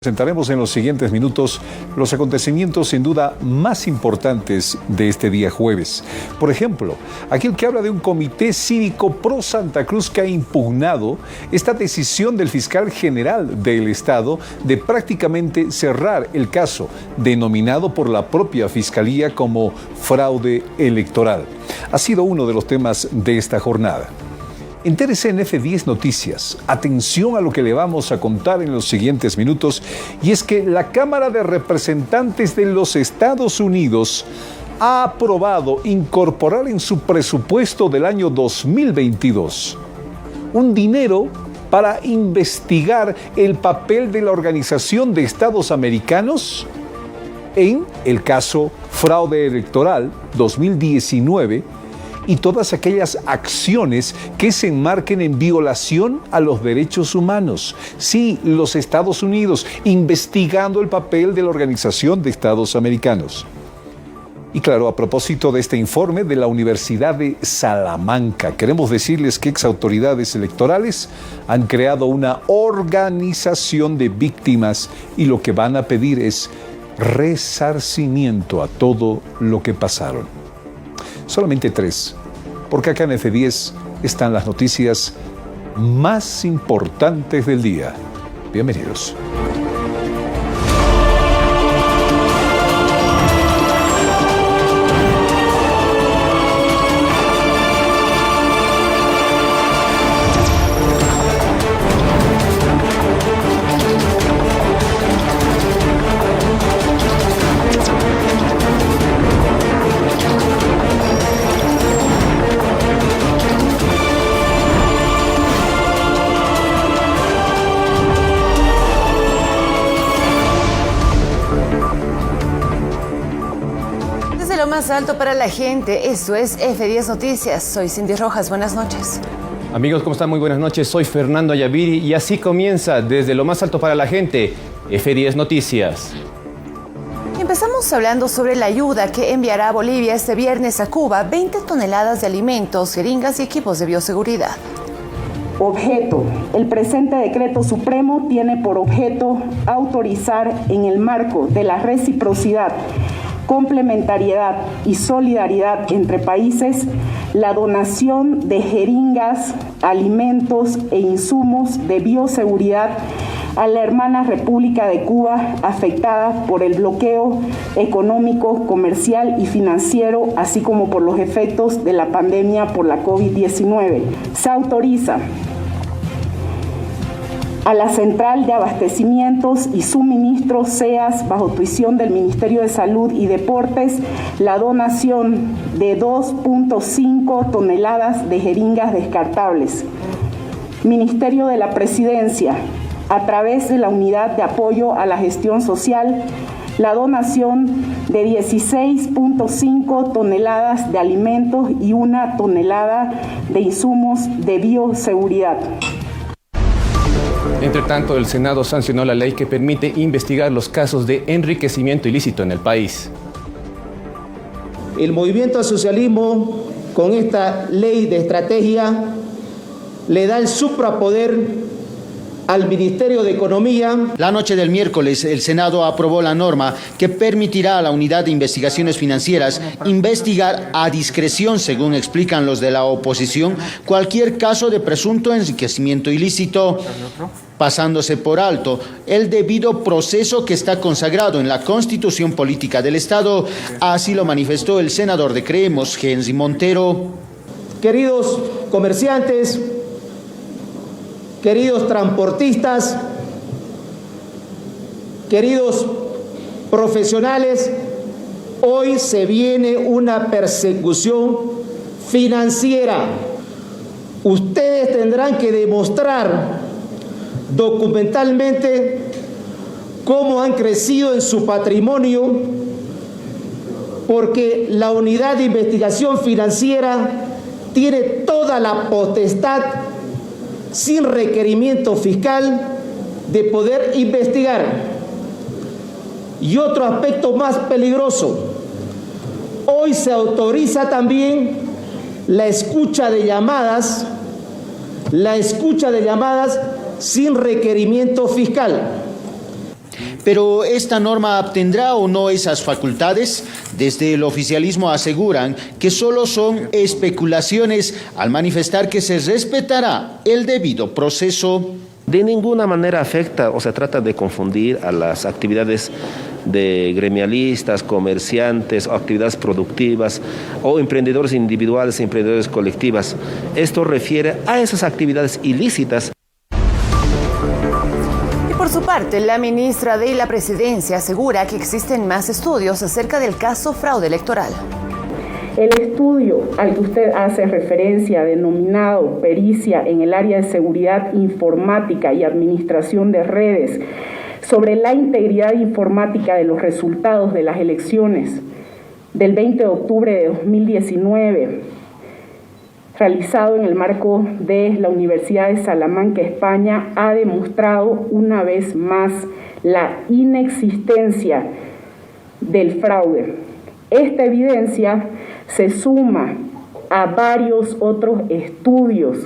Presentaremos en los siguientes minutos los acontecimientos sin duda más importantes de este día jueves. Por ejemplo, aquel que habla de un comité cívico pro Santa Cruz que ha impugnado esta decisión del fiscal general del Estado de prácticamente cerrar el caso denominado por la propia Fiscalía como fraude electoral. Ha sido uno de los temas de esta jornada. Entérese en F10 Noticias. Atención a lo que le vamos a contar en los siguientes minutos, y es que la Cámara de Representantes de los Estados Unidos ha aprobado incorporar en su presupuesto del año 2022 un dinero para investigar el papel de la Organización de Estados Americanos en el caso fraude electoral 2019 y todas aquellas acciones que se enmarquen en violación a los derechos humanos. Sí, los Estados Unidos investigando el papel de la Organización de Estados Americanos. Y claro, a propósito de este informe de la Universidad de Salamanca, queremos decirles que exautoridades electorales han creado una organización de víctimas y lo que van a pedir es resarcimiento a todo lo que pasaron. Solamente 3, porque acá en F10 están las noticias más importantes del día. Bienvenidos. Lo más alto para la gente, esto es F10 Noticias. Soy Cindy Rojas, buenas noches. Amigos, ¿cómo están? Muy buenas noches, soy Fernando Ayaviri y así comienza desde lo más alto para la gente, F10 Noticias. Empezamos hablando sobre la ayuda que enviará Bolivia este viernes a Cuba, 20 toneladas de alimentos, jeringas y equipos de bioseguridad. Objeto. El presente decreto supremo tiene por objeto autorizar en el marco de la reciprocidad, complementariedad y solidaridad entre países, la donación de jeringas, alimentos e insumos de bioseguridad a la hermana República de Cuba afectada por el bloqueo económico, comercial y financiero, así como por los efectos de la pandemia por la COVID-19. Se autoriza a la Central de Abastecimientos y Suministros CEAS, bajo tuición del Ministerio de Salud y Deportes, la donación de 2.5 toneladas de jeringas descartables. Ministerio de la Presidencia, a través de la Unidad de Apoyo a la Gestión Social, la donación de 16.5 toneladas de alimentos y 1 tonelada de insumos de bioseguridad. Entre tanto, el Senado sancionó la ley que permite investigar los casos de enriquecimiento ilícito en el país. El movimiento al socialismo, con esta ley de estrategia, le da el suprapoder al Ministerio de Economía. La noche del miércoles, el Senado aprobó la norma que permitirá a la Unidad de Investigaciones Financieras investigar a discreción, según explican los de la oposición, cualquier caso de presunto enriquecimiento ilícito, pasándose por alto el debido proceso que está consagrado en la Constitución Política del Estado. Así lo manifestó el senador de Creemos, Henry Montero. Queridos comerciantes, queridos transportistas, queridos profesionales, hoy se viene una persecución financiera. Ustedes tendrán que demostrar documentalmente cómo han crecido en su patrimonio, porque la Unidad de Investigación Financiera tiene toda la potestad, sin requerimiento fiscal, de poder investigar. Y otro aspecto más peligroso, hoy se autoriza también la escucha de llamadas sin requerimiento fiscal. Pero ¿esta norma tendrá o no esas facultades? Desde el oficialismo aseguran que solo son especulaciones al manifestar que se respetará el debido proceso. De ninguna manera afecta o se trata de confundir a las actividades de gremialistas, comerciantes, o actividades productivas o emprendedores individuales, emprendedores colectivas. Esto refiere a esas actividades ilícitas. Por su parte, la ministra de la Presidencia asegura que existen más estudios acerca del caso fraude electoral. El estudio al que usted hace referencia, denominado Pericia en el área de seguridad informática y administración de redes, sobre la integridad informática de los resultados de las elecciones del 20 de octubre de 2019, realizado en el marco de la Universidad de Salamanca, España, ha demostrado una vez más la inexistencia del fraude. Esta evidencia se suma a varios otros estudios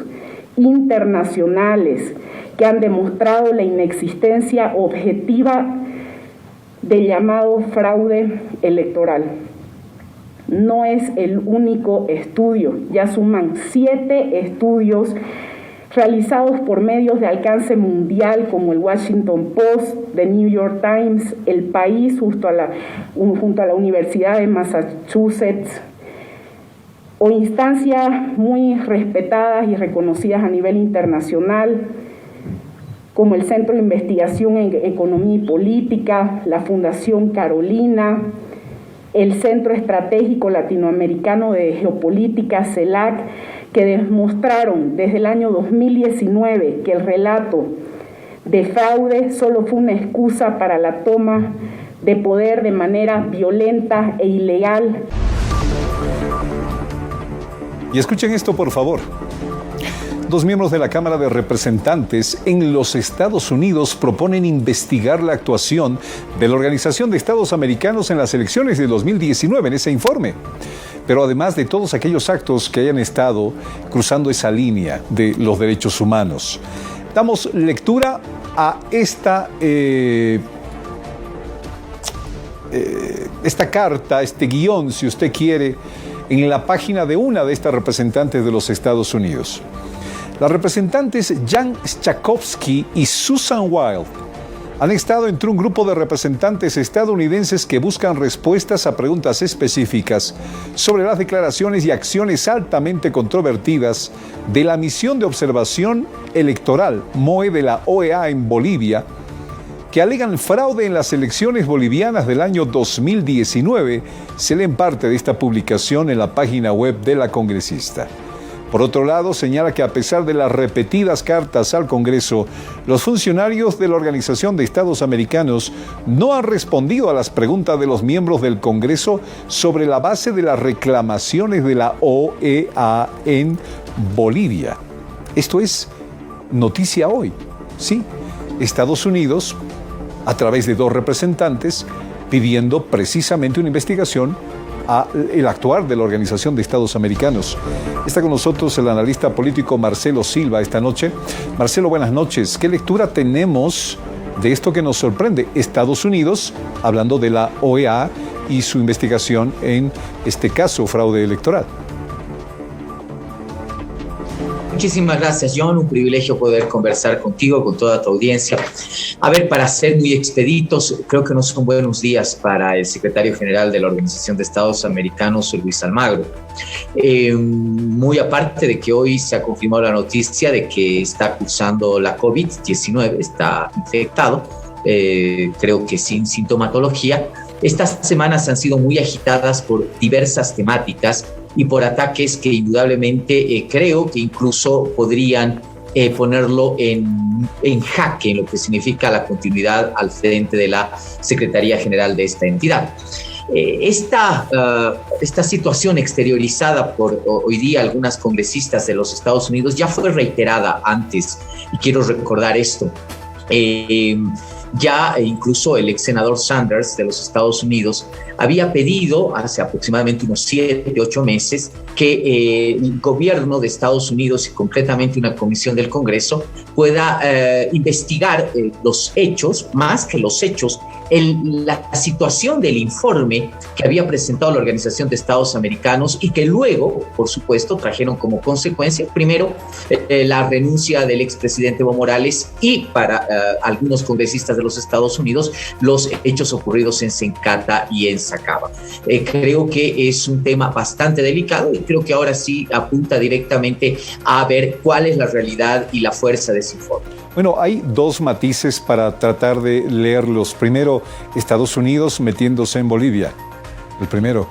internacionales que han demostrado la inexistencia objetiva del llamado fraude electoral. No es el único estudio, ya suman 7 estudios realizados por medios de alcance mundial como el Washington Post, The New York Times, El País, junto a la Universidad de Massachusetts, o instancias muy respetadas y reconocidas a nivel internacional, como el Centro de Investigación en Economía y Política, la Fundación Carolina, el Centro Estratégico Latinoamericano de Geopolítica, CELAC, que demostraron desde el año 2019 que el relato de fraude solo fue una excusa para la toma de poder de manera violenta e ilegal. Y escuchen esto, por favor. 2 miembros de la Cámara de Representantes en los Estados Unidos proponen investigar la actuación de la Organización de Estados Americanos en las elecciones de 2019 en ese informe. Pero además de todos aquellos actos que hayan estado cruzando esa línea de los derechos humanos. Damos lectura a esta carta, este guión, si usted quiere, en la página de una de estas representantes de los Estados Unidos. Las representantes Jan Schakowsky y Susan Wild han estado entre un grupo de representantes estadounidenses que buscan respuestas a preguntas específicas sobre las declaraciones y acciones altamente controvertidas de la misión de observación electoral MOE de la OEA en Bolivia, que alegan fraude en las elecciones bolivianas del año 2019, se leen parte de esta publicación en la página web de la congresista. Por otro lado, señala que a pesar de las repetidas cartas al Congreso, los funcionarios de la Organización de Estados Americanos no han respondido a las preguntas de los miembros del Congreso sobre la base de las reclamaciones de la OEA en Bolivia. Esto es noticia hoy. Sí, Estados Unidos, a través de 2 representantes, pidiendo precisamente una investigación al actuar de la Organización de Estados Americanos. Está con nosotros el analista político Marcelo Silva esta noche. Marcelo, buenas noches. ¿Qué lectura tenemos de esto que nos sorprende? Estados Unidos, hablando de la OEA y su investigación en este caso, fraude electoral. Muchísimas gracias, John. Un privilegio poder conversar contigo, con toda tu audiencia. A ver, para ser muy expeditos, creo que no son buenos días para el secretario general de la Organización de Estados Americanos, Luis Almagro. Muy aparte de que hoy se ha confirmado la noticia de que está cursando la COVID-19, está infectado, creo que sin sintomatología. Estas semanas han sido muy agitadas por diversas temáticas y por ataques que indudablemente creo que incluso podrían ponerlo en jaque en lo que significa la continuidad al frente de la Secretaría General de esta entidad. Esta situación exteriorizada por hoy día algunas congresistas de los Estados Unidos ya fue reiterada antes, y quiero recordar esto. Ya incluso el ex senador Sanders de los Estados Unidos había pedido hace aproximadamente unos 7, 8 meses que el gobierno de Estados Unidos y concretamente una comisión del Congreso pueda investigar los hechos, más que los hechos, la situación del informe que había presentado la Organización de Estados Americanos y que luego, por supuesto, trajeron como consecuencia, primero, la renuncia del expresidente Evo Morales y para algunos congresistas de los Estados Unidos, los hechos ocurridos en Sencata y en Sacaba. Creo que es un tema bastante delicado y creo que ahora sí apunta directamente a ver cuál es la realidad y la fuerza de ese informe. Bueno, hay dos matices para tratar de leerlos. Primero, Estados Unidos metiéndose en Bolivia. El primero.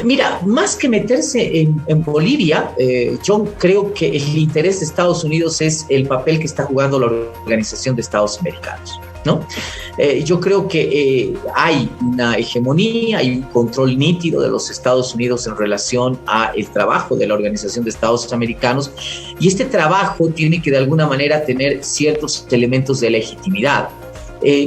Mira, más que meterse en Bolivia, yo creo que el interés de Estados Unidos es el papel que está jugando la Organización de Estados Americanos, ¿no? Yo creo que hay una hegemonía, hay un control nítido de los Estados Unidos en relación al trabajo de la Organización de Estados Americanos y este trabajo tiene que de alguna manera tener ciertos elementos de legitimidad.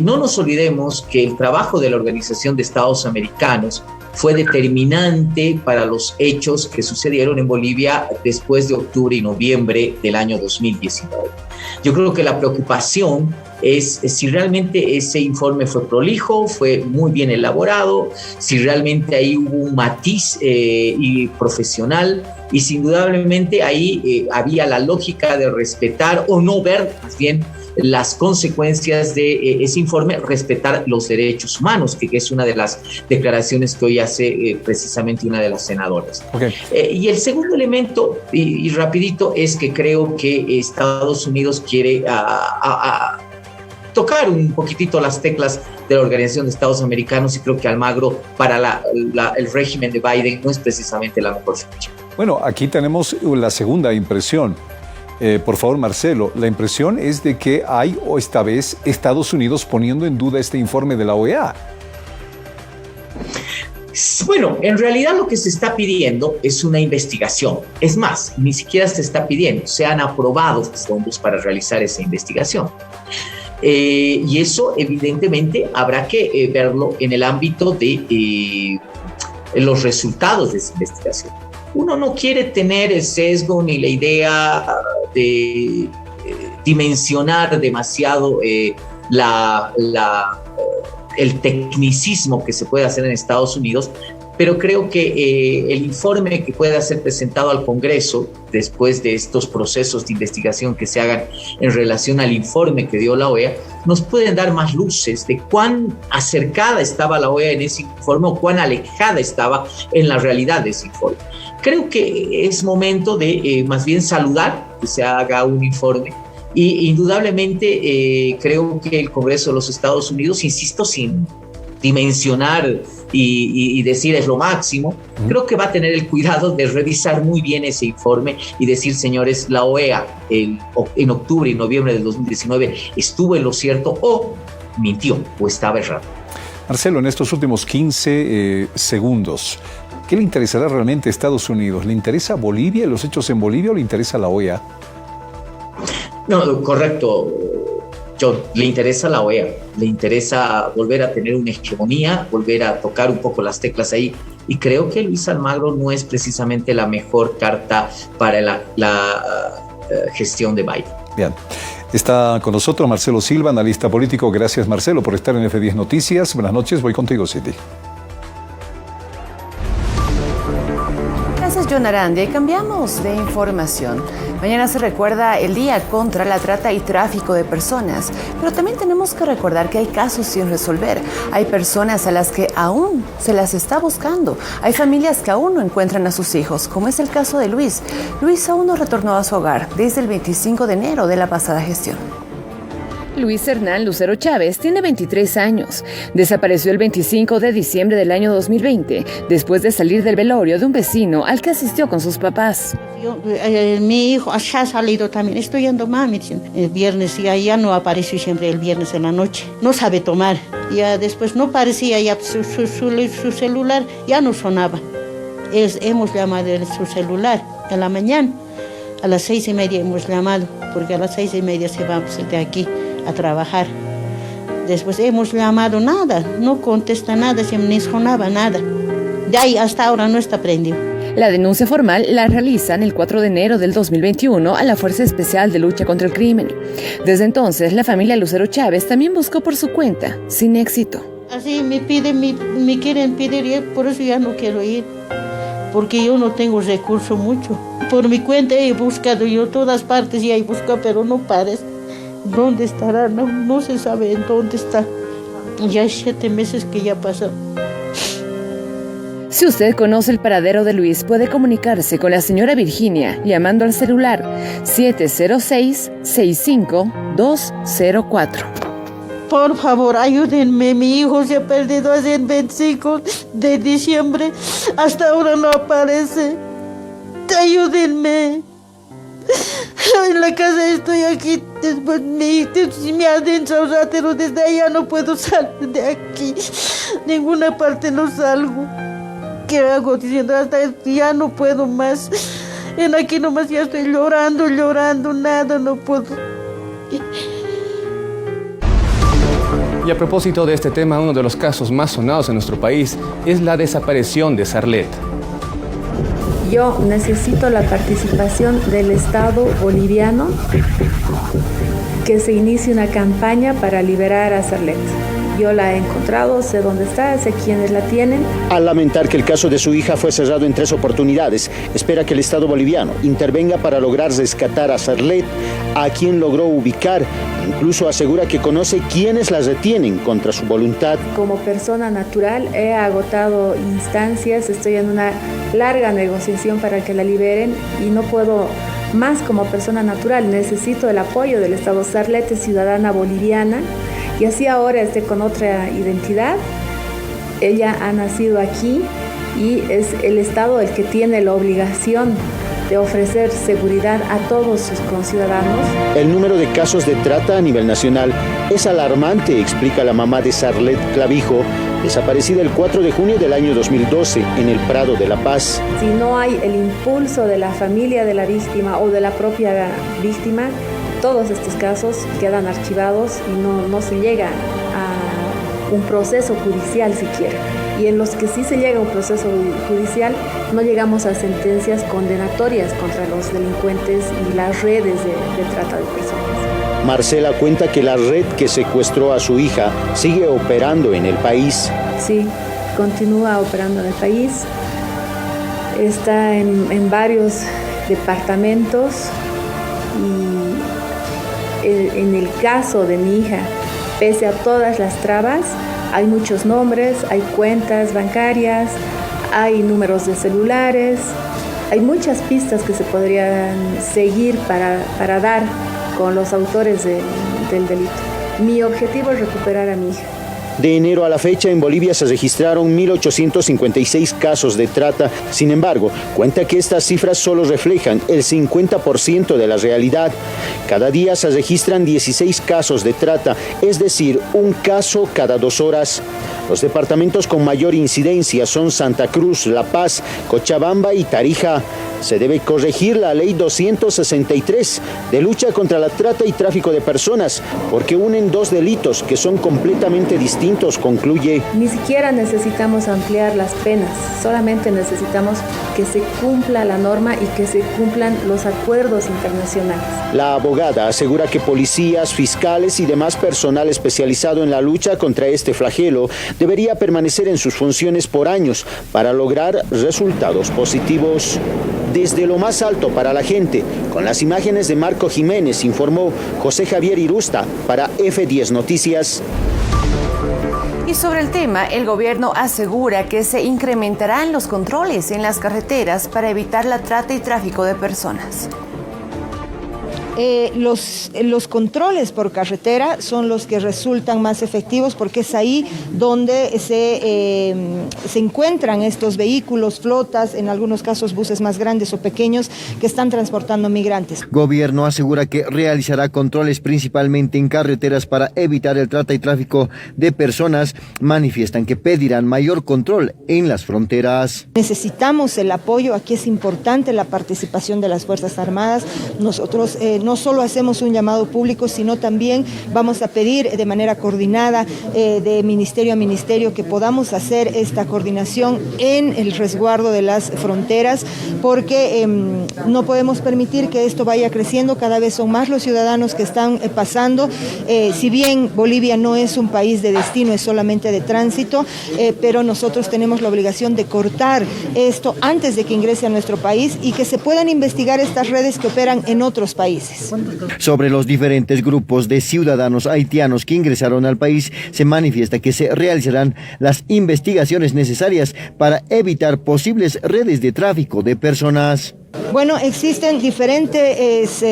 No nos olvidemos que el trabajo de la Organización de Estados Americanos fue determinante para los hechos que sucedieron en Bolivia después de octubre y noviembre del año 2019. Yo creo que la preocupación es si realmente ese informe fue prolijo, fue muy bien elaborado, si realmente ahí hubo un matiz y profesional y si indudablemente ahí había la lógica de respetar o no ver más bien las consecuencias de ese informe, respetar los derechos humanos, que es una de las declaraciones que hoy hace precisamente una de las senadoras. Okay. Y el segundo elemento, y rapidito, es que creo que Estados Unidos quiere tocar un poquitito las teclas de la Organización de Estados Americanos y creo que Almagro para el régimen de Biden no es precisamente la mejor fecha. Bueno, aquí tenemos la segunda impresión. Por favor, Marcelo, la impresión es de que hay, o esta vez, Estados Unidos poniendo en duda este informe de la OEA. Bueno, en realidad lo que se está pidiendo es una investigación. Es más, ni siquiera se está pidiendo, se han aprobado fondos para realizar esa investigación. Y eso, evidentemente, habrá que verlo en el ámbito de los resultados de esa investigación. Uno no quiere tener el sesgo ni la idea de dimensionar demasiado el tecnicismo que se puede hacer en Estados Unidos, pero creo que el informe que pueda ser presentado al Congreso después de estos procesos de investigación que se hagan en relación al informe que dio la OEA, nos pueden dar más luces de cuán acercada estaba la OEA en ese informe o cuán alejada estaba en la realidad de ese informe. Creo que es momento de más bien saludar que se haga un informe y indudablemente creo que el Congreso de los Estados Unidos, insisto, sin dimensionar y decir es lo máximo, creo que va a tener el cuidado de revisar muy bien ese informe y decir, señores, la OEA en octubre y noviembre del 2019 estuvo en lo cierto o mintió o estaba errado. Marcelo, en estos últimos 15 segundos, ¿qué le interesará realmente a Estados Unidos? ¿Le interesa Bolivia, los hechos en Bolivia o le interesa la OEA? No, correcto. Le interesa la OEA, le interesa volver a tener una hegemonía, volver a tocar un poco las teclas ahí. Y creo que Luis Almagro no es precisamente la mejor carta para la gestión de Biden. Bien. Está con nosotros Marcelo Silva, analista político. Gracias, Marcelo, por estar en F10 Noticias. Buenas noches, voy contigo, City. Gracias, John Arandi. Cambiamos de información. Mañana se recuerda el Día contra la Trata y Tráfico de Personas, pero también tenemos que recordar que hay casos sin resolver. Hay personas a las que aún se las está buscando. Hay familias que aún no encuentran a sus hijos, como es el caso de Luis. Luis aún no retornó a su hogar desde el 25 de enero de la pasada gestión. Luis Hernán Lucero Chávez tiene 23 años. Desapareció el 25 de diciembre del año 2020, después de salir del velorio de un vecino al que asistió con sus papás. Mi hijo ha salido también, estoy yendo mami, el viernes ya no apareció siempre el viernes en la noche. No sabe tomar, ya después no parecía, ya su celular ya no sonaba. Hemos llamado su celular en la mañana. A las 6:30 hemos llamado, porque a las 6:30 se va de aquí a trabajar. Después hemos llamado, nada, no contesta nada, se me sonaba nada. De ahí hasta ahora no está prendido. La denuncia formal la realizan el 4 de enero del 2021 a la Fuerza Especial de Lucha contra el Crimen. Desde entonces, la familia Lucero Chávez también buscó por su cuenta, sin éxito. Así me piden, me quieren pedir, y por eso ya no quiero ir, porque yo no tengo recursos mucho. Por mi cuenta he buscado yo todas partes y he buscado, pero no parece. ¿Dónde estará? No se sabe en dónde está. Ya hay 7 meses que ya pasó. Si usted conoce el paradero de Luis, puede comunicarse con la señora Virginia llamando al celular 706-65204. Por favor, ayúdenme. Mi hijo se ha perdido hace el 25 de diciembre. Hasta ahora no aparece. Ayúdenme. En la casa estoy aquí. Después me adentro, pero desde allá no puedo salir de aquí. Ninguna parte no salgo. ¿Qué hago? Diciendo, hasta ya no puedo más. En aquí nomás ya estoy llorando, nada, no puedo. Y a propósito de este tema, uno de los casos más sonados en nuestro país es la desaparición de Sarlet. Yo necesito la participación del Estado boliviano, que se inicie una campaña para liberar a Sarlet. Yo la he encontrado, sé dónde está, sé quiénes la tienen. Al lamentar que el caso de su hija fue cerrado en 3 oportunidades, espera que el Estado boliviano intervenga para lograr rescatar a Sarlet, a quien logró ubicar. Incluso asegura que conoce quiénes la retienen contra su voluntad. Como persona natural he agotado instancias, estoy en una larga negociación para que la liberen y no puedo más como persona natural. Necesito el apoyo del Estado. Sarlet es ciudadana boliviana. Y así ahora esté con otra identidad. Ella ha nacido aquí y es el Estado el que tiene la obligación de ofrecer seguridad a todos sus conciudadanos. El número de casos de trata a nivel nacional es alarmante, explica la mamá de Sarlet Clavijo, desaparecida el 4 de junio del año 2012 en el Prado de La Paz. Si no hay el impulso de la familia de la víctima o de la propia víctima, todos estos casos quedan archivados y no se llega a un proceso judicial siquiera. Y en los que sí se llega a un proceso judicial, no llegamos a sentencias condenatorias contra los delincuentes y las redes de trata de personas. Marcela cuenta que la red que secuestró a su hija sigue operando en el país. Sí, continúa operando en el país. Está en varios departamentos y en el caso de mi hija, pese a todas las trabas, hay muchos nombres, hay cuentas bancarias, hay números de celulares, hay muchas pistas que se podrían seguir para dar con los autores del delito. Mi objetivo es recuperar a mi hija. De enero a la fecha, en Bolivia se registraron 1.856 casos de trata. Sin embargo, cuenta que estas cifras solo reflejan el 50% de la realidad. Cada día se registran 16 casos de trata, es decir, un caso cada 2 horas. Los departamentos con mayor incidencia son Santa Cruz, La Paz, Cochabamba y Tarija. Se debe corregir la Ley 263 de lucha contra la trata y tráfico de personas, porque unen 2 delitos que son completamente distintos, concluye. Ni siquiera necesitamos ampliar las penas, solamente necesitamos que se cumpla la norma y que se cumplan los acuerdos internacionales. La abogada asegura que policías, fiscales y demás personal especializado en la lucha contra este flagelo debería permanecer en sus funciones por años para lograr resultados positivos. Desde lo más alto para la gente, con las imágenes de Marco Jiménez, informó José Javier Irusta para F10 Noticias. Y sobre el tema, el gobierno asegura que se incrementarán los controles en las carreteras para evitar la trata y tráfico de personas. Los controles por carretera son los que resultan más efectivos porque es ahí donde se encuentran estos vehículos, flotas, en algunos casos buses más grandes o pequeños que están transportando migrantes. Gobierno asegura que realizará controles principalmente en carreteras para evitar el trata y tráfico de personas. Manifiestan que pedirán mayor control en las fronteras. Necesitamos el apoyo, aquí es importante la participación de las Fuerzas Armadas. Nosotros no solo hacemos un llamado público, sino también vamos a pedir de manera coordinada de ministerio a ministerio que podamos hacer esta coordinación en el resguardo de las fronteras, porque no podemos permitir que esto vaya creciendo. Cada vez son más los ciudadanos que están pasando. Si bien Bolivia no es un país de destino, es solamente de tránsito, pero nosotros tenemos la obligación de cortar esto antes de que ingrese a nuestro país y que se puedan investigar estas redes que operan en otros países. Sobre los diferentes grupos de ciudadanos haitianos que ingresaron al país, se manifiesta que se realizarán las investigaciones necesarias para evitar posibles redes de tráfico de personas. Bueno, existen diferentes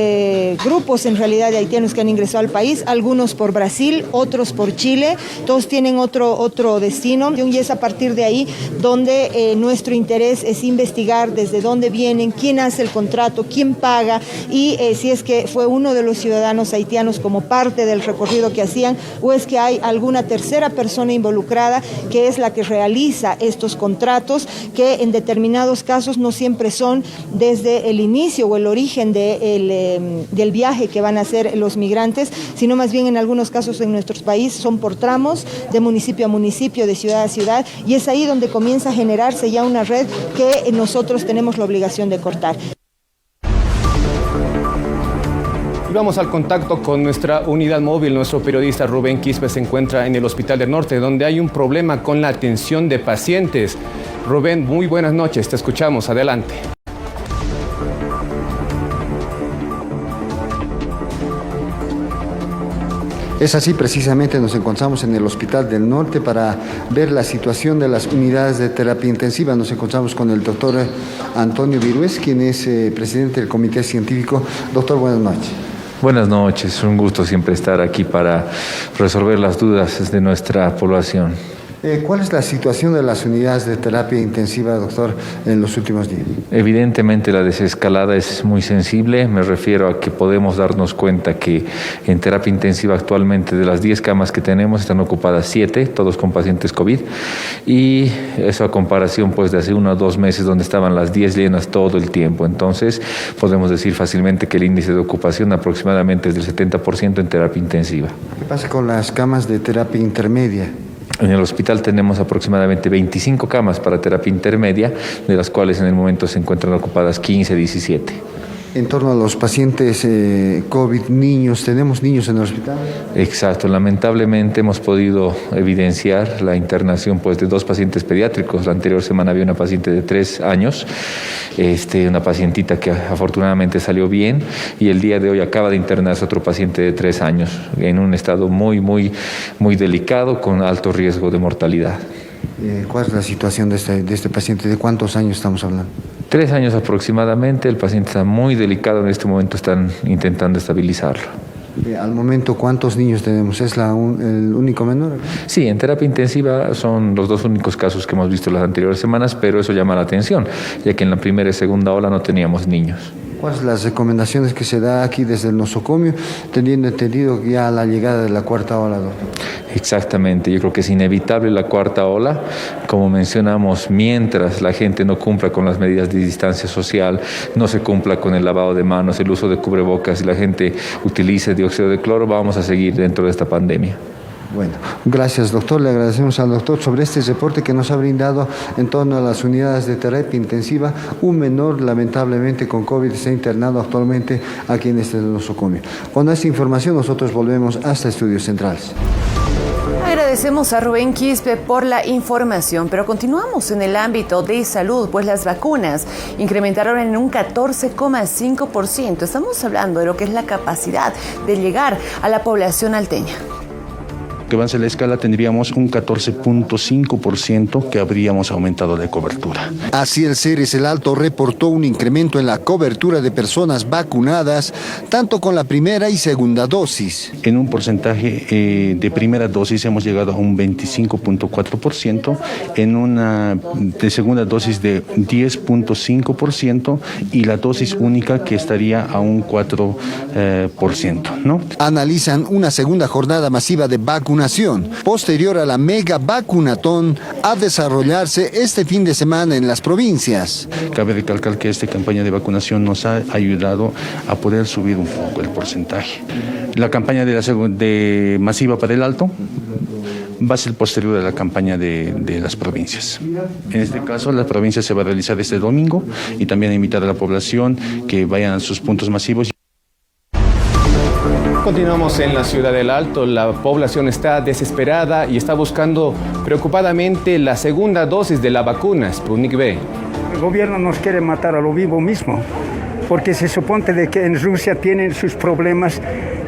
grupos en realidad de haitianos que han ingresado al país, algunos por Brasil, otros por Chile, todos tienen otro destino y es a partir de ahí donde nuestro interés es investigar desde dónde vienen, quién hace el contrato, quién paga y si es que fue uno de los ciudadanos haitianos como parte del recorrido que hacían o es que hay alguna tercera persona involucrada que es la que realiza estos contratos que en determinados casos no siempre son desde el inicio o el origen del viaje que van a hacer los migrantes, sino más bien en algunos casos en nuestros países son por tramos de municipio a municipio, de ciudad a ciudad, y es ahí donde comienza a generarse ya una red que nosotros tenemos la obligación de cortar. Y vamos al contacto con nuestra unidad móvil. Nuestro periodista Rubén Quispe se encuentra en el Hospital del Norte, donde hay un problema con la atención de pacientes. Rubén, muy buenas noches, te escuchamos, adelante. Es así, precisamente nos encontramos en el Hospital del Norte para ver la situación de las unidades de terapia intensiva. Nos encontramos con el doctor Antonio Virués, quien es presidente del Comité Científico. Doctor, buenas noches. Buenas noches, un gusto siempre estar aquí para resolver las dudas de nuestra población. ¿Cuál es la situación de las unidades de terapia intensiva, doctor, en los últimos días? Evidentemente la desescalada es muy sensible. Me refiero a que podemos darnos cuenta que en terapia intensiva actualmente de las 10 camas que tenemos están ocupadas 7, todos con pacientes COVID. Y eso a comparación pues de hace 1 o 2 meses donde estaban las 10 llenas todo el tiempo. Entonces podemos decir fácilmente que el índice de ocupación aproximadamente es del 70% en terapia intensiva. ¿Qué pasa con las camas de terapia intermedia? En el hospital tenemos aproximadamente 25 camas para terapia intermedia, de las cuales en el momento se encuentran ocupadas 15, 17. En torno a los pacientes COVID, niños, ¿tenemos niños en el hospital? Exacto, lamentablemente hemos podido evidenciar la internación pues, de 2 pacientes pediátricos. La anterior semana había una paciente de 3 años, una pacientita que afortunadamente salió bien, y el día de hoy acaba de internarse otro paciente de 3 años en un estado muy delicado con alto riesgo de mortalidad. ¿Cuál es la situación de este paciente? ¿De cuántos años estamos hablando? 3 años aproximadamente. El paciente está muy delicado, en este momento están intentando estabilizarlo. Al momento, ¿cuántos niños tenemos? ¿Es el único menor? Sí, en terapia intensiva son los 2 únicos casos que hemos visto las anteriores semanas, pero eso llama la atención, ya que en la primera y segunda ola no teníamos niños. ¿Cuáles son las recomendaciones que se da aquí desde el nosocomio, teniendo entendido ya la llegada de la 4ª ola, doctor? Exactamente, yo creo que es inevitable la 4ª ola, como mencionamos, mientras la gente no cumpla con las medidas de distancia social, no se cumpla con el lavado de manos, el uso de cubrebocas y la gente utilice dióxido de cloro, vamos a seguir dentro de esta pandemia. Bueno, gracias doctor, le agradecemos al doctor sobre este reporte que nos ha brindado en torno a las unidades de terapia intensiva. Un menor lamentablemente con COVID está internado actualmente aquí en este nosocomio. Con esta información nosotros volvemos hasta Estudios Centrales. Agradecemos a Rubén Quispe por la información, pero continuamos en el ámbito de salud, pues las vacunas incrementaron en un 14,5%. Estamos hablando de lo que es la capacidad de llegar a la población alteña. que avance la escala tendríamos un 14.5% que habríamos aumentado de cobertura. Así el CERES El Alto reportó un incremento en la cobertura de personas vacunadas, tanto con la primera y segunda dosis. En un porcentaje de primera dosis hemos llegado a un 25.4%, en una de segunda dosis de 10.5% y la dosis única que estaría a un 4%, ¿no? Analizan una segunda jornada masiva de vacunación, posterior a la mega vacunatón, a desarrollarse este fin de semana en las provincias. Cabe recalcar que esta campaña de vacunación nos ha ayudado a poder subir un poco el porcentaje. La campaña de masiva para el Alto va a ser posterior a la campaña de las provincias. En este caso, las provincias se va a realizar este domingo y también invitar a la población que vayan a sus puntos masivos. Continuamos en la ciudad del Alto. La población está desesperada y está buscando preocupadamente la segunda dosis de la vacuna Sputnik V. El gobierno nos quiere matar a lo vivo mismo, porque se supone de que en Rusia tienen sus problemas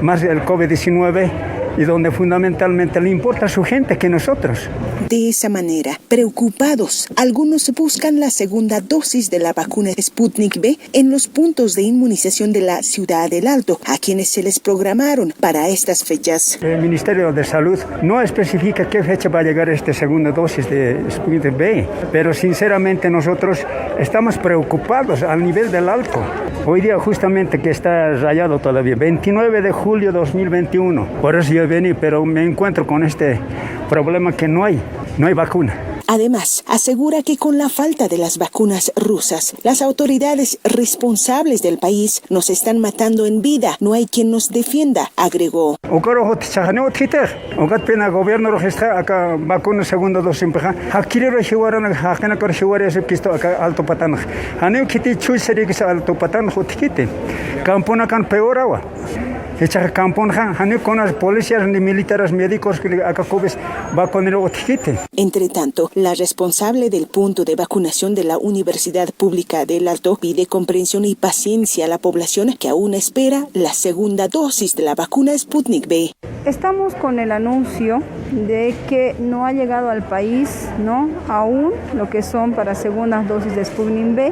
más del COVID-19 y donde fundamentalmente le importa a su gente que nosotros. De esa manera, preocupados, algunos buscan la segunda dosis de la vacuna Sputnik V en los puntos de inmunización de la ciudad del Alto, a quienes se les programaron para estas fechas. El Ministerio de Salud no especifica qué fecha va a llegar esta segunda dosis de Sputnik V, pero sinceramente nosotros estamos preocupados al nivel del Alto. Hoy día justamente que está rayado todavía, 29 de julio 2021. Por eso yo vení, pero me encuentro con este problema que no hay vacuna. Además, asegura que con la falta de las vacunas rusas, las autoridades responsables del país nos están matando en vida. No hay quien nos defienda, agregó. Gobierno acá vacuna segunda dosis. Alto Patán. Haneo kiti chui serie Alto Patán hotikite. Campona can peor agua. Echa campón haneo con las policías ni militares médicos que acá cubes va con el hotikite. Entre tanto, la responsable del punto de vacunación de la Universidad Pública del Alto pide comprensión y paciencia a la población que aún espera la segunda dosis de la vacuna Sputnik V. Estamos con el anuncio de que no ha llegado al país, ¿no?, aún lo que son para segundas dosis de Sputnik V.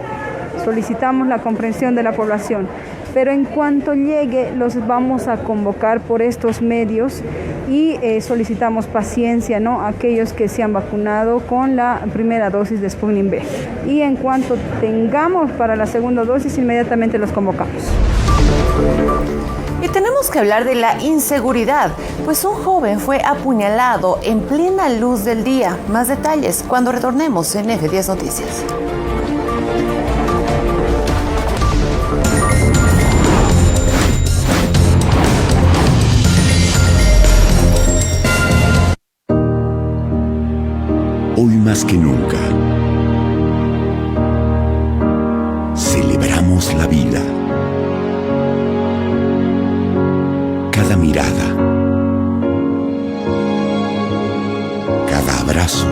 Solicitamos la comprensión de la población, pero en cuanto llegue los vamos a convocar por estos medios y solicitamos paciencia, ¿no?, a aquellos que se han vacunado con la primera dosis de Sputnik V. Y en cuanto tengamos para la segunda dosis, inmediatamente los convocamos. Y tenemos que hablar de la inseguridad, pues un joven fue apuñalado en plena luz del día. Más detalles cuando retornemos en F10 Noticias. Hoy más que nunca, celebramos la vida. Cada mirada, cada abrazo,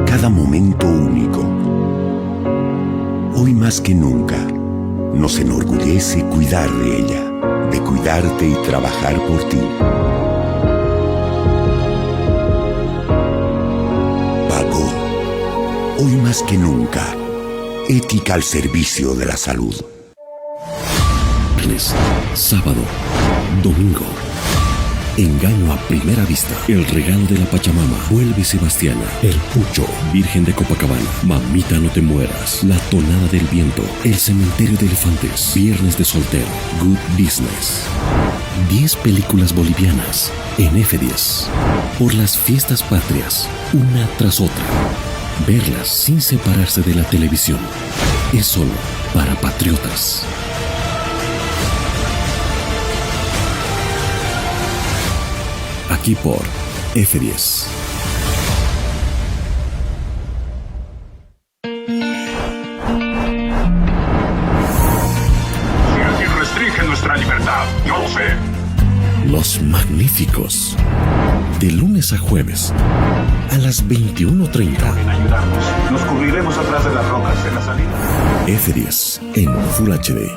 cada momento único. Hoy más que nunca, nos enorgullece cuidar de ella, de cuidarte y trabajar por ti. Hoy más que nunca, ética al servicio de la salud. Viernes, sábado, domingo. Engaño a primera vista. El regalo de la Pachamama. Vuelve Sebastiana. El Pucho. Virgen de Copacabana. Mamita no te mueras. La tonada del viento. El cementerio de elefantes. Viernes de soltero. Good Business. 10 películas bolivianas en F10. Por las fiestas patrias, una tras otra. Verlas sin separarse de la televisión es solo para patriotas. Aquí por F10. Si alguien restringe nuestra libertad, yo lo sé. Los Magníficos. De lunes a jueves a las 21:30. Nos cubriremos atrás de las rocas en la salida. F10 en Full HD.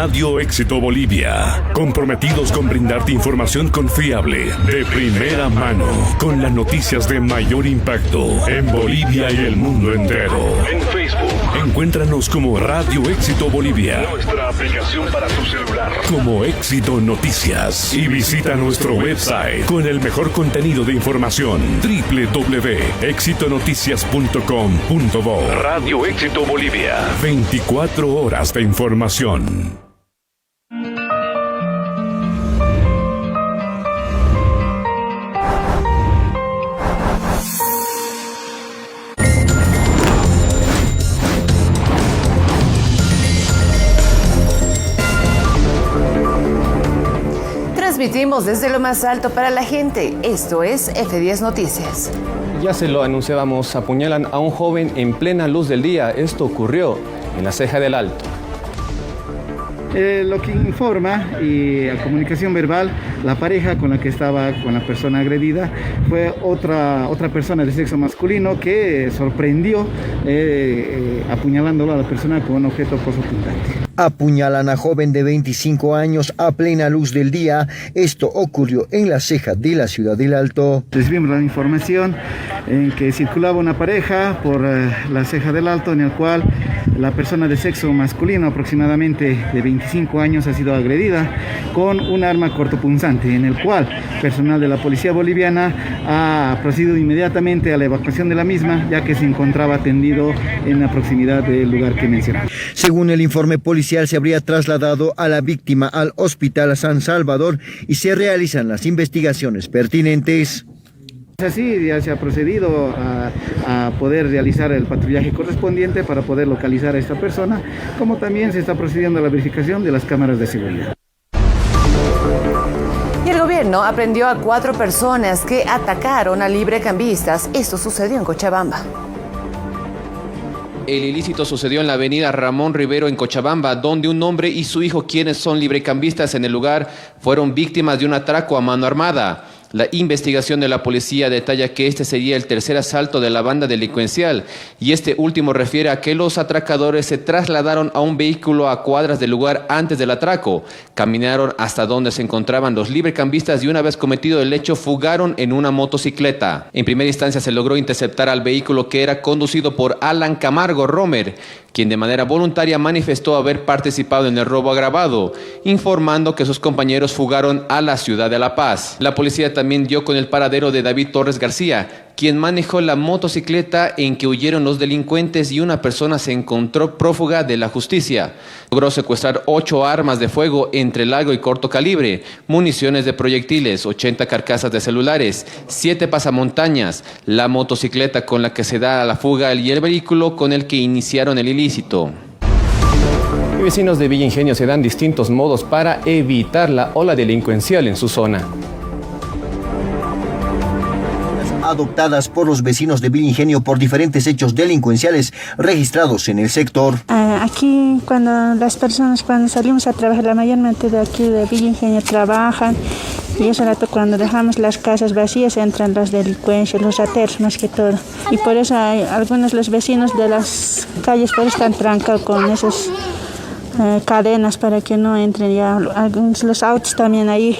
Radio Éxito Bolivia, comprometidos con brindarte información confiable, de primera mano, con las noticias de mayor impacto en Bolivia y el mundo entero. En Facebook, encuéntranos como Radio Éxito Bolivia, nuestra aplicación para tu celular, como Éxito Noticias, y visita nuestro website con el mejor contenido de información, www.exitonoticias.com.bo. Radio Éxito Bolivia, 24 horas de información. Transmitimos desde lo más alto para la gente. Esto es F10 Noticias. Ya se lo anunciábamos, apuñalan a un joven en plena luz del día. Esto ocurrió en la Ceja del Alto. Lo que informa y a comunicación verbal, la pareja con la que estaba con la persona agredida fue otra persona de sexo masculino que sorprendió apuñalándolo a la persona con un objeto cortopunzante. Apuñalan a joven de 25 años a plena luz del día. Esto ocurrió en la Ceja de la Ciudad del Alto. Recibimos la información en que circulaba una pareja por la Ceja del Alto, en el cual la persona de sexo masculino, aproximadamente de 25 años, ha sido agredida con un arma cortopunzante, en el cual personal de la policía boliviana ha procedido inmediatamente a la evacuación de la misma, ya que se encontraba tendido en la proximidad del lugar que mencionamos. Según el informe policial, se habría trasladado a la víctima al Hospital San Salvador y se realizan las investigaciones pertinentes. Así ya se ha procedido a poder realizar el patrullaje correspondiente para poder localizar a esta persona, como también se está procediendo a la verificación de las cámaras de seguridad. Y el gobierno aprendió a 4 personas que atacaron a librecambistas. Esto sucedió en Cochabamba. El ilícito sucedió en la avenida Ramón Rivero en Cochabamba, donde un hombre y su hijo, quienes son librecambistas en el lugar, fueron víctimas de un atraco a mano armada. La investigación de la policía detalla que este sería el tercer asalto de la banda delincuencial y este último refiere a que los atracadores se trasladaron a un vehículo a cuadras del lugar antes del atraco, caminaron hasta donde se encontraban los librecambistas y una vez cometido el hecho fugaron en una motocicleta. En primera instancia se logró interceptar al vehículo que era conducido por Alan Camargo Romer, quien de manera voluntaria manifestó haber participado en el robo agravado, informando que sus compañeros fugaron a la ciudad de La Paz. La policía también dio con el paradero de David Torres García, quien manejó la motocicleta en que huyeron los delincuentes y una persona se encontró prófuga de la justicia. Logró secuestrar 8 armas de fuego entre largo y corto calibre, municiones de proyectiles, 80 carcasas de celulares, 7 pasamontañas, la motocicleta con la que se da a la fuga y el vehículo con el que iniciaron el ilícito. Los vecinos de Villa Ingenio se dan distintos modos para evitar la ola delincuencial en su zona. Adoptadas por los vecinos de Villa Ingenio por diferentes hechos delincuenciales registrados en el sector. Aquí cuando salimos a trabajar, la mayormente de aquí de Villa Ingenio trabajan y ese rato cuando dejamos las casas vacías entran las delincuencias, los rateros más que todo. Y por eso hay algunos los vecinos de las calles por están trancados con esas cadenas para que no entren ya algunos los autos también ahí.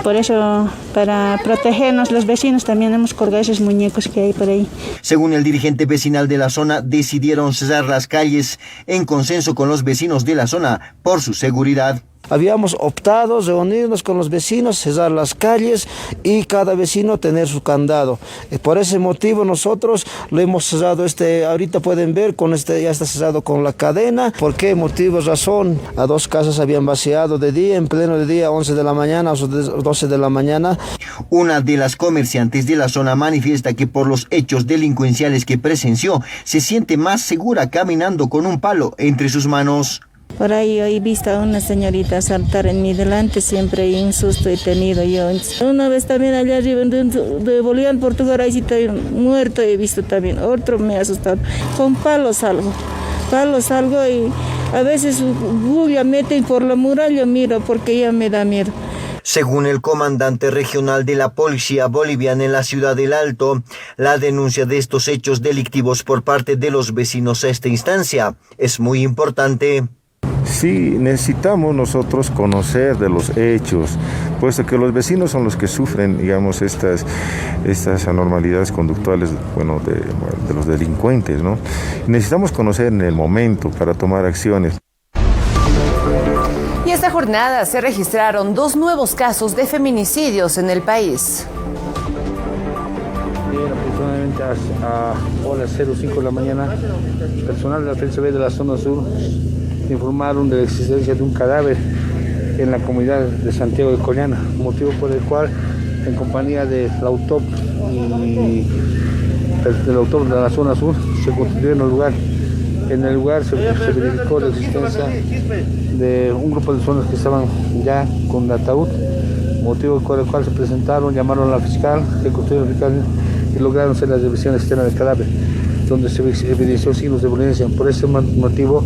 Por eso, para protegernos los vecinos, también hemos colgado esos muñecos que hay por ahí. Según el dirigente vecinal de la zona, decidieron cerrar las calles en consenso con los vecinos de la zona por su seguridad. Habíamos optado reunirnos con los vecinos, cerrar las calles y cada vecino tener su candado. Por ese motivo nosotros lo hemos cerrado, ahorita pueden ver, ya está cerrado con la cadena. ¿Por qué motivo, razón? A 2 casas habían vaciado de día, en pleno de día, 11 de la mañana, 12 de la mañana. Una de las comerciantes de la zona manifiesta que por los hechos delincuenciales que presenció, se siente más segura caminando con un palo entre sus manos. Por ahí he visto a una señorita saltar en mi delante, siempre un susto he tenido yo. Una vez también allá arriba de Bolivia, en Portugal, ahí sí está muerto, he visto también, otro me ha asustado. Con palos salgo y a veces bulla meten por la muralla, miro porque ya me da miedo. Según el comandante regional de la policía boliviana en la Ciudad del Alto, la denuncia de estos hechos delictivos por parte de los vecinos a esta instancia es muy importante. Sí, necesitamos nosotros conocer de los hechos, puesto que los vecinos son los que sufren, digamos, estas anormalidades conductuales, bueno, de los delincuentes, ¿no? Necesitamos conocer en el momento para tomar acciones. Y esta jornada se registraron 2 nuevos casos de feminicidios en el país. Aproximadamente a horas 05 de la mañana, personal de la FCB de la zona sur informaron de la existencia de un cadáver en la comunidad de Santiago de Collana, motivo por el cual, en compañía del autor y del autor de la zona sur, se constituyó en el lugar. En el lugar se verificó la existencia de un grupo de personas que estaban ya con el ataúd, motivo por el cual se presentaron, llamaron a la fiscal, que construyó el fiscal y lograron hacer la revisión externa del cadáver, donde se evidenció signos de violencia. Por ese motivo,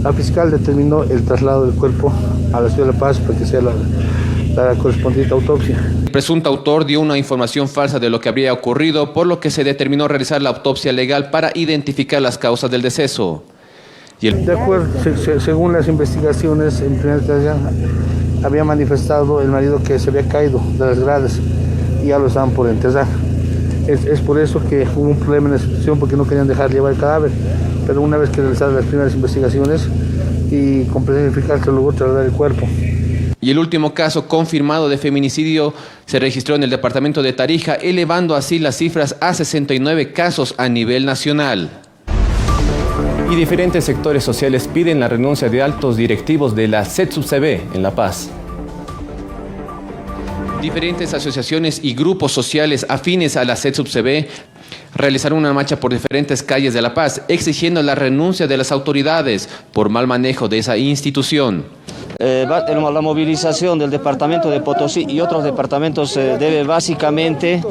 la fiscal determinó el traslado del cuerpo a la ciudad de La Paz para que sea la correspondiente autopsia. El presunto autor dio una información falsa de lo que habría ocurrido, por lo que se determinó realizar la autopsia legal para identificar las causas del deceso. De acuerdo, según las investigaciones, en primera instancia había manifestado el marido que se había caído de las gradas y ya lo estaban por enterrar. Es por eso que hubo un problema en la institución, porque no querían dejar llevar el cadáver. Pero una vez que realizaron las primeras investigaciones y comprensión eficaz, se logró trasladar el cuerpo. Y el último caso confirmado de feminicidio se registró en el departamento de Tarija, elevando así las cifras a 69 casos a nivel nacional. Y diferentes sectores sociales piden la renuncia de altos directivos de la CETSUB en La Paz. Diferentes asociaciones y grupos sociales afines a la CETSUB realizaron una marcha por diferentes calles de La Paz, exigiendo la renuncia de las autoridades por mal manejo de esa institución. La movilización del departamento de Potosí y otros departamentos se debe básicamente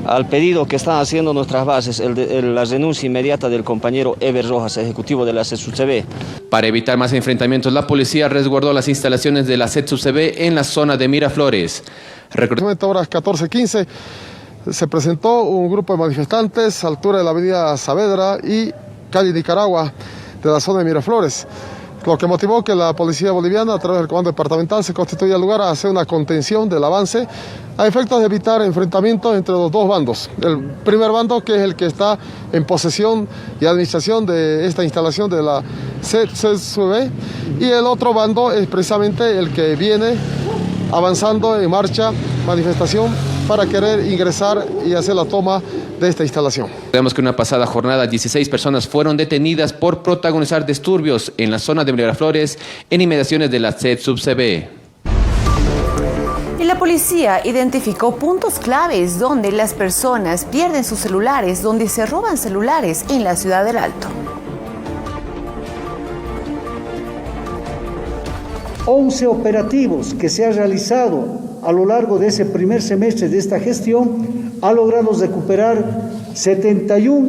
al pedido que están haciendo nuestras bases, la renuncia inmediata del compañero Eber Rojas, ejecutivo de la CETSUB. Para evitar más enfrentamientos, la policía resguardó las instalaciones de la CETSUB en la zona de Miraflores. A horas 14:15 se presentó un grupo de manifestantes a altura de la avenida Saavedra y calle Nicaragua de la zona de Miraflores, lo que motivó que la policía boliviana, a través del comando departamental, se constituya el lugar a hacer una contención del avance a efectos de evitar enfrentamientos entre los dos bandos. El primer bando, que es el que está en posesión y administración de esta instalación de la CETSUB, y el otro bando es precisamente el que viene avanzando en marcha, manifestación, para querer ingresar y hacer la toma de esta instalación. Vemos que en una pasada jornada 16 personas fueron detenidas por protagonizar disturbios en la zona de Miraflores en inmediaciones de la CETSUB. Y la policía identificó puntos claves donde las personas pierden sus celulares, donde se roban celulares en la ciudad del Alto. 11 operativos que se han realizado a lo largo de ese primer semestre de esta gestión ha logrado recuperar 71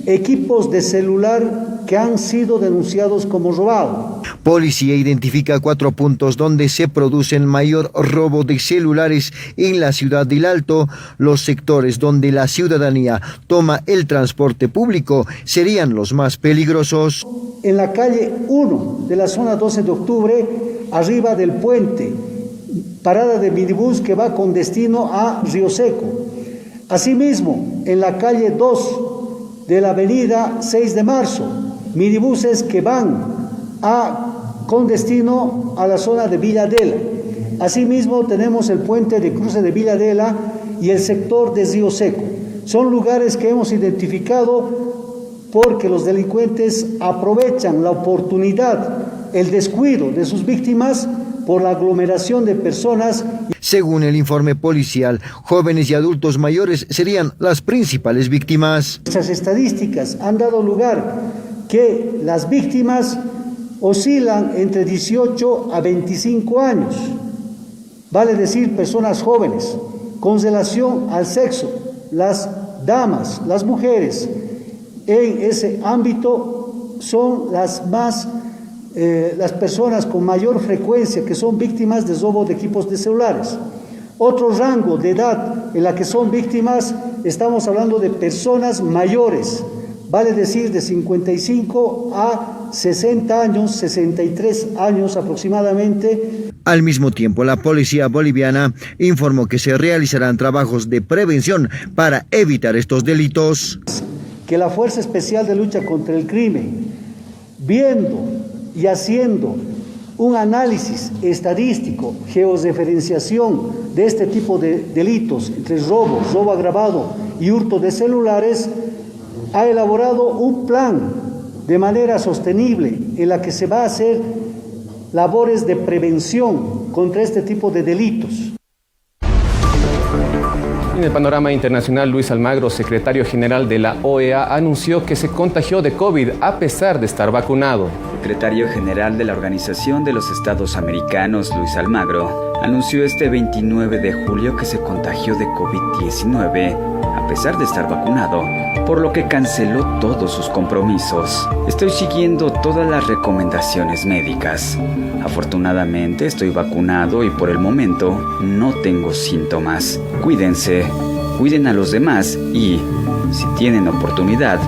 equipos de celular que han sido denunciados como robados. Policía identifica 4 puntos donde se produce el mayor robo de celulares en la ciudad del Alto. Los sectores donde la ciudadanía toma el transporte público serían los más peligrosos. En la calle 1 de la zona 12 de octubre, arriba del puente, parada de minibús que va con destino a Río Seco. Asimismo, en la calle 2 de la avenida 6 de marzo, minibuses que van con destino a la zona de Villadela. Asimismo, tenemos el puente de cruce de Villadela y el sector de Río Seco. Son lugares que hemos identificado porque los delincuentes aprovechan la oportunidad, el descuido de sus víctimas por la aglomeración de personas. Según el informe policial, jóvenes y adultos mayores serían las principales víctimas. Nuestras estadísticas han dado lugar que las víctimas oscilan entre 18 a 25 años, vale decir personas jóvenes, con relación al sexo, las damas, las mujeres, en ese ámbito son las personas con mayor frecuencia que son víctimas de robo de equipos de celulares. Otro rango de edad en la que son víctimas, estamos hablando de personas mayores, vale decir de 55 a 60 años, 63 años aproximadamente. Al mismo tiempo, la policía boliviana informó que se realizarán trabajos de prevención para evitar estos delitos. Que la Fuerza Especial de Lucha contra el Crimen, viendo y haciendo un análisis estadístico, georreferenciación de este tipo de delitos, entre robo agravado y hurto de celulares, ha elaborado un plan de manera sostenible en la que se va a hacer labores de prevención contra este tipo de delitos. En el panorama internacional, Luis Almagro, secretario general de la OEA, anunció que se contagió de COVID a pesar de estar vacunado. El secretario general de la Organización de los Estados Americanos, Luis Almagro, anunció este 29 de julio que se contagió de COVID-19 a pesar de estar vacunado, por lo que canceló todos sus compromisos. Estoy siguiendo todas las recomendaciones médicas. Afortunadamente estoy vacunado y por el momento no tengo síntomas. Cuídense, cuiden a los demás y, si tienen oportunidad,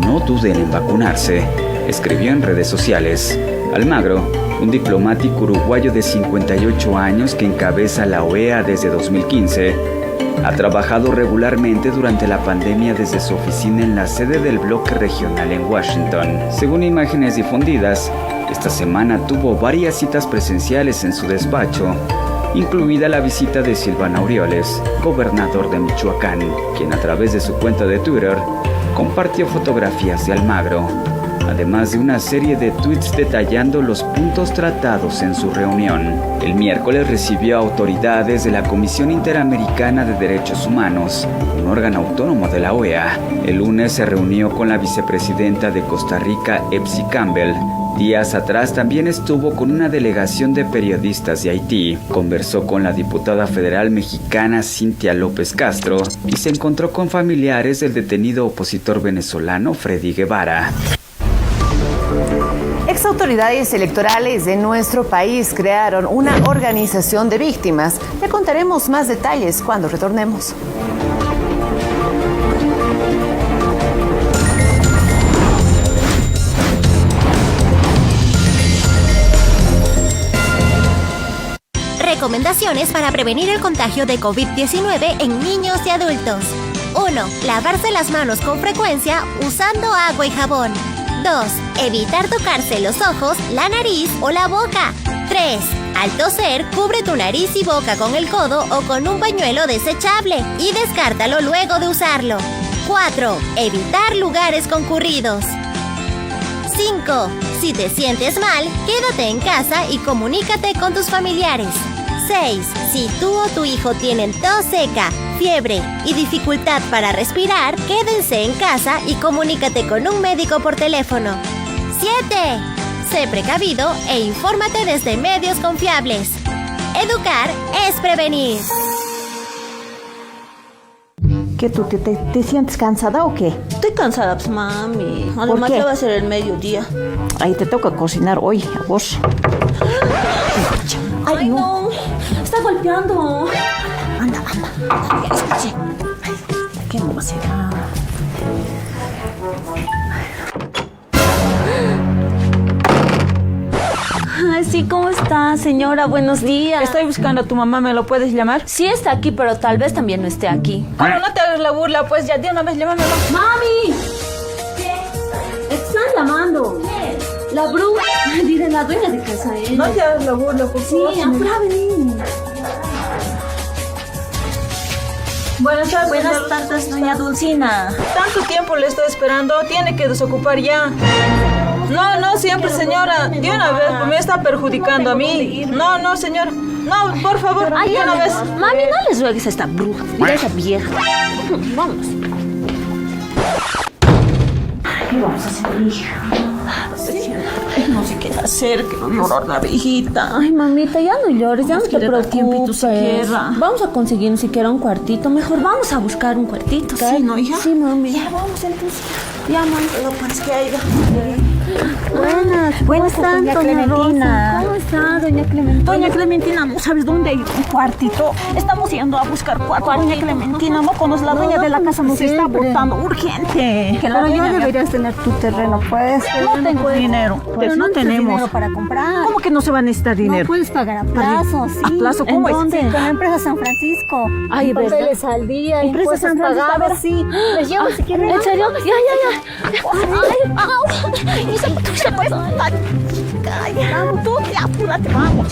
no duden en vacunarse, escribió en redes sociales. Almagro, un diplomático uruguayo de 58 años que encabeza la OEA desde 2015, ha trabajado regularmente durante la pandemia desde su oficina en la sede del bloque regional en Washington. Según imágenes difundidas, esta semana tuvo varias citas presenciales en su despacho, incluida la visita de Silvano Aureoles, gobernador de Michoacán, quien a través de su cuenta de Twitter compartió fotografías de Almagro, además de una serie de tweets detallando los puntos tratados en su reunión. El miércoles recibió a autoridades de la Comisión Interamericana de Derechos Humanos, un órgano autónomo de la OEA. El lunes se reunió con la vicepresidenta de Costa Rica, Epsi Campbell. Días atrás también estuvo con una delegación de periodistas de Haití, conversó con la diputada federal mexicana Cintia López Castro y se encontró con familiares del detenido opositor venezolano Freddy Guevara. Exautoridades electorales de nuestro país crearon una organización de víctimas. Le contaremos más detalles cuando retornemos. Recomendaciones para prevenir el contagio de COVID-19 en niños y adultos. 1. Lavarse las manos con frecuencia usando agua y jabón. 2. Evitar tocarse los ojos, la nariz o la boca. 3. Al toser, cubre tu nariz y boca con el codo o con un pañuelo desechable y descártalo luego de usarlo. 4. Evitar lugares concurridos. 5. Si te sientes mal, quédate en casa y comunícate con tus familiares. 6. Si tú o tu hijo tienen tos seca, fiebre y dificultad para respirar, quédense en casa y comunícate con un médico por teléfono. 7. Sé precavido e infórmate desde medios confiables. Educar es prevenir. ¿Qué tú te sientes cansada o qué? Estoy cansada, pues, mami. Además ya va a ser el mediodía. Ahí te toca cocinar hoy, a vos. Ay, no. Está golpeando. Anda. Escuche. ¿Qué no va a hacer? Ay, sí, ¿cómo está, señora? Buenos días. Estoy buscando a tu mamá, ¿me lo puedes llamar? Sí está aquí, pero tal vez también no esté aquí. Bueno, no te hagas la burla, pues ya de una vez llámamelo. ¡Mami! ¿Qué? Están llamando. ¿Qué? La bruja. Dile, la dueña de casa es. No te hagas la burla, por favor. Sí, apura, vení. Buenas tardes. Buenas tardes, doña Dulcina. Tanto tiempo le estoy esperando, tiene que desocupar ya. No, siempre, señora. De una vez, me está perjudicando a mí. No, señora. No, por favor, Ay, de una vez. Mami, no les ruegues a esta bruja. Mira esa vieja. Vamos. ¿Qué vamos a hacer, hija? No sé qué hacer, que dolor la viejita. Ay, mamita, ya no llores, ya no te preocupes. Siquiera. Vamos a conseguir ni siquiera un cuartito. Mejor vamos a buscar un cuartito. Sí, ¿no, hija? Sí, mami. Ya, vamos entonces. Ya, mami. Pero pues que haya. Buenas. ¿Cómo están, doña Clementina? ¿Cómo está, doña Clementina? Doña Clementina, ¿no sabes dónde hay un cuartito? Estamos yendo a buscar cuarto. Doña Clementina, no conoce, la dueña de la casa nos está botando urgente. Pero ya deberías tener tu terreno, pues. No tengo dinero. Pero no tenemos dinero para comprar. ¿Cómo que no se va a necesitar dinero? No puedes pagar a plazo, sí. ¿A plazo? ¿Cómo ¿En es? dónde? Con la empresa San Francisco. Ay, papeles al día, empresa San Francisco, pagados. a ver. Sí. Les llevo si quieren. ¿En serio? Ya. Ay, au. Y se puede. Vamos, tú, ya, apúrate, vamos.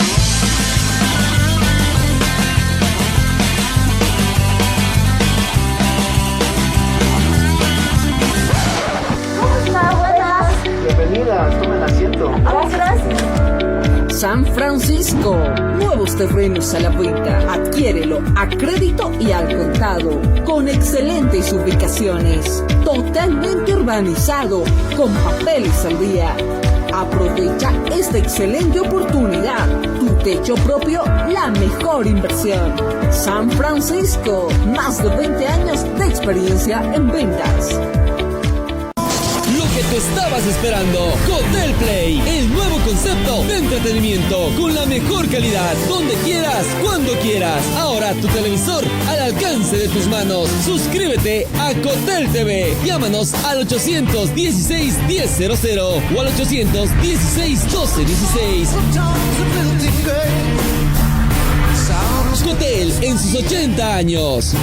Bienvenidas, tomen asiento. Gracias. San Francisco, nuevos terrenos a la venta. Adquiérelo a crédito y al contado, con excelentes ubicaciones, totalmente urbanizado, con papeles al día. Aprovecha esta excelente oportunidad. Tu techo propio, la mejor inversión. San Francisco, más de 20 años de experiencia en ventas. Lo que tú estabas esperando, Hotel Play, el nuevo concepto de entretenimiento con la mejor calidad, donde quieras, cuando quieras. Ahora tu televisor al alcance de tus manos. Suscríbete a Hotel TV. Llámanos al 816-1000 o al 816-1216. Hotel en sus 80 años.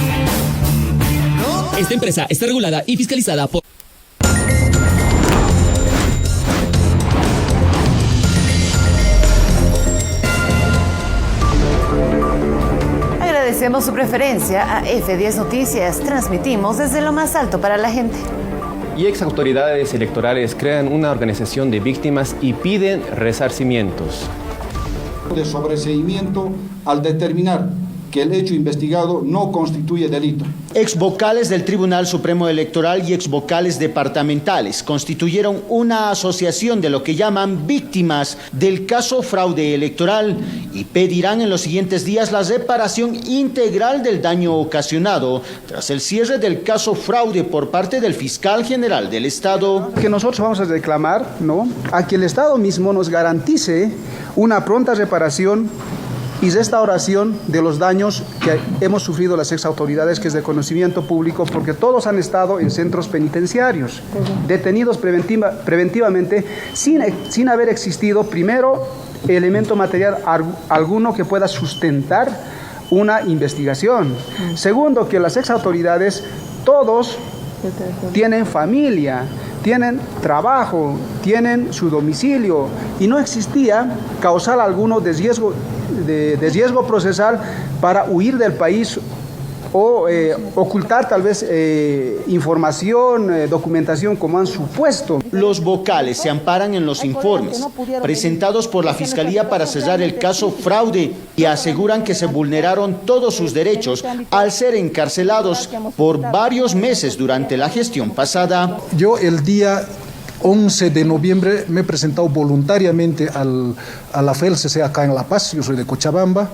Esta empresa está regulada y fiscalizada por... Agradecemos su preferencia a F10 Noticias. Transmitimos desde lo más alto para la gente. Y ex autoridades electorales crean una organización de víctimas y piden resarcimientos. De sobreseimiento al determinar que el hecho investigado no constituye delito. Exvocales del Tribunal Supremo Electoral y exvocales departamentales constituyeron una asociación de lo que llaman víctimas del caso fraude electoral y pedirán en los siguientes días la reparación integral del daño ocasionado tras el cierre del caso fraude por parte del fiscal general del Estado. Que nosotros vamos a reclamar, ¿no?, a que el Estado mismo nos garantice una pronta reparación y restauración de los daños que hemos sufrido las exautoridades, que es de conocimiento público, porque todos han estado en centros penitenciarios, detenidos preventivamente, sin haber existido, primero, elemento material alguno que pueda sustentar una investigación. Segundo, que las exautoridades, todos tienen familia, tienen trabajo, tienen su domicilio, y no existía causal alguno de riesgo procesal para huir del país o ocultar tal vez información, documentación como han supuesto. Los vocales se amparan en los informes presentados por la Fiscalía para cerrar el caso fraude y aseguran que se vulneraron todos sus derechos al ser encarcelados por varios meses durante la gestión pasada. Yo el día 11 de noviembre me he presentado voluntariamente a la FELCC acá en La Paz, yo soy de Cochabamba,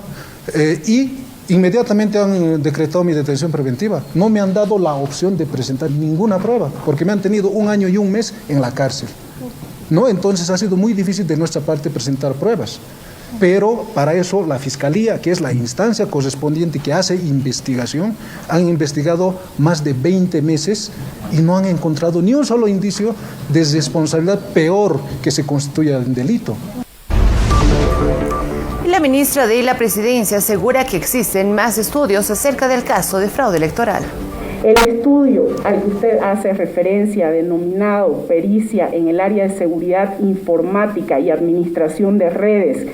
y inmediatamente han decretado mi detención preventiva. No me han dado la opción de presentar ninguna prueba, porque me han tenido 1 año y 1 mes en la cárcel, ¿no? Entonces ha sido muy difícil de nuestra parte presentar pruebas. Pero para eso la Fiscalía, que es la instancia correspondiente que hace investigación, han investigado más de 20 meses y no han encontrado ni un solo indicio de responsabilidad peor que se constituya en delito. La ministra de la Presidencia asegura que existen más estudios acerca del caso de fraude electoral. El estudio al que usted hace referencia, denominado Pericia en el área de seguridad informática y administración de redes,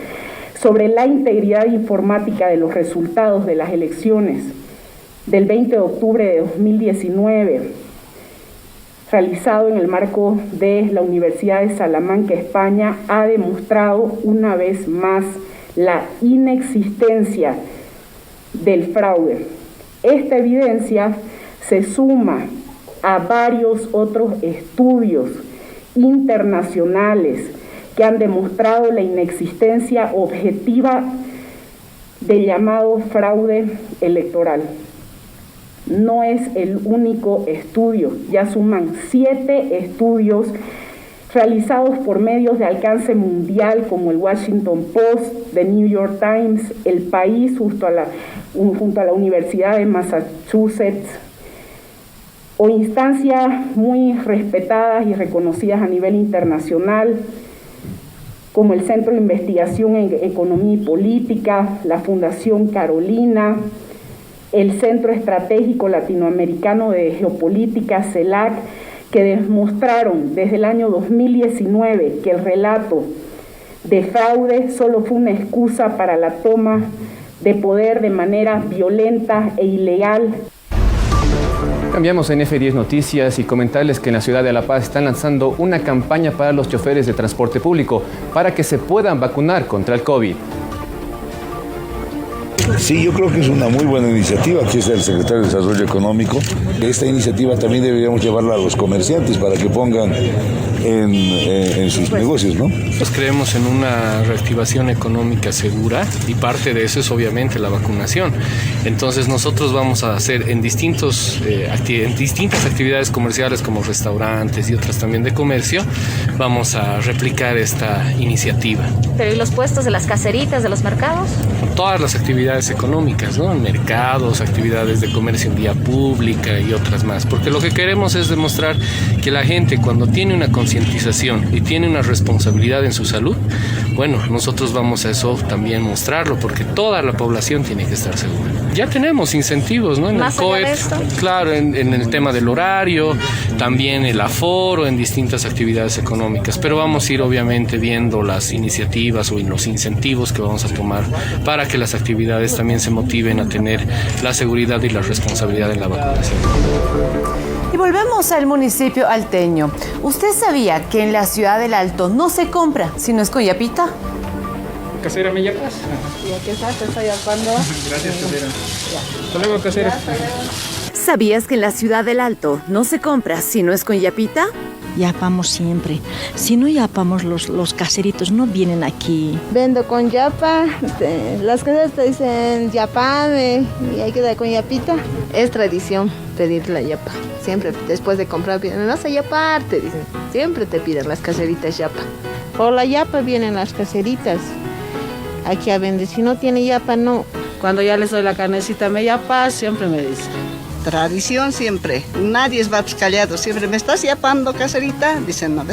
sobre la integridad informática de los resultados de las elecciones del 20 de octubre de 2019, realizado en el marco de la Universidad de Salamanca, España, ha demostrado una vez más la inexistencia del fraude. Esta evidencia se suma a varios otros estudios internacionales que han demostrado la inexistencia objetiva del llamado fraude electoral. No es el único estudio, ya suman 7 estudios realizados por medios de alcance mundial como el Washington Post, The New York Times, El País, junto a la Universidad de Massachusetts, o instancias muy respetadas y reconocidas a nivel internacional, como el Centro de Investigación en Economía y Política, la Fundación Carolina, el Centro Estratégico Latinoamericano de Geopolítica, CELAC, que demostraron desde el año 2019 que el relato de fraude solo fue una excusa para la toma de poder de manera violenta e ilegal. Cambiamos en F10 Noticias y comentarles que en la ciudad de La Paz están lanzando una campaña para los choferes de transporte público para que se puedan vacunar contra el COVID. Sí, yo creo que es una muy buena iniciativa. Aquí está el secretario de Desarrollo Económico. Esta iniciativa también deberíamos llevarla a los comerciantes para que pongan en sus negocios, ¿no? Pues creemos en una reactivación económica segura y parte de eso es obviamente la vacunación. Entonces nosotros vamos a hacer en distintas actividades comerciales como restaurantes y otras también de comercio, vamos a replicar esta iniciativa. ¿Pero y los puestos de las caseritas, de los mercados? Todas las actividades económicas, ¿no? Mercados, actividades de comercio en vía pública y otras más, porque lo que queremos es demostrar que la gente cuando tiene una concientización y tiene una responsabilidad en su salud, bueno, nosotros vamos a eso también mostrarlo, porque toda la población tiene que estar segura. Ya tenemos incentivos, ¿no? En el COET, claro, en el tema del horario, también el aforo en distintas actividades económicas, pero vamos a ir obviamente viendo las iniciativas o los incentivos que vamos a tomar para que las actividades también se motiven a tener la seguridad y la responsabilidad en la vacunación. Y volvemos al municipio alteño. ¿Usted sabía que en la ciudad del Alto no se compra si no es con yapita? Casera, ¿me llamas? ¿Y aquí está? ¿Te está llamando? Gracias, casera. Hasta luego, casera. ¿Sabías que en la ciudad del Alto no se compra si no es con yapita? Yapamos siempre. Si no yapamos, los caseritos no vienen aquí. Vendo con yapa. Las casas te dicen yapame y hay que dar con yapita. Es tradición pedir la yapa. Siempre después de comprar piden, no sé yapar, te dicen. Siempre te piden las caseritas yapa. Por la yapa vienen las caseritas. Aquí a vender. Si no tiene yapa, no. Cuando ya les doy la carnecita me yapa, siempre me dicen. Tradición siempre. Nadie es callado. Siempre me estás yapando, caserita. Dicen, ¿no?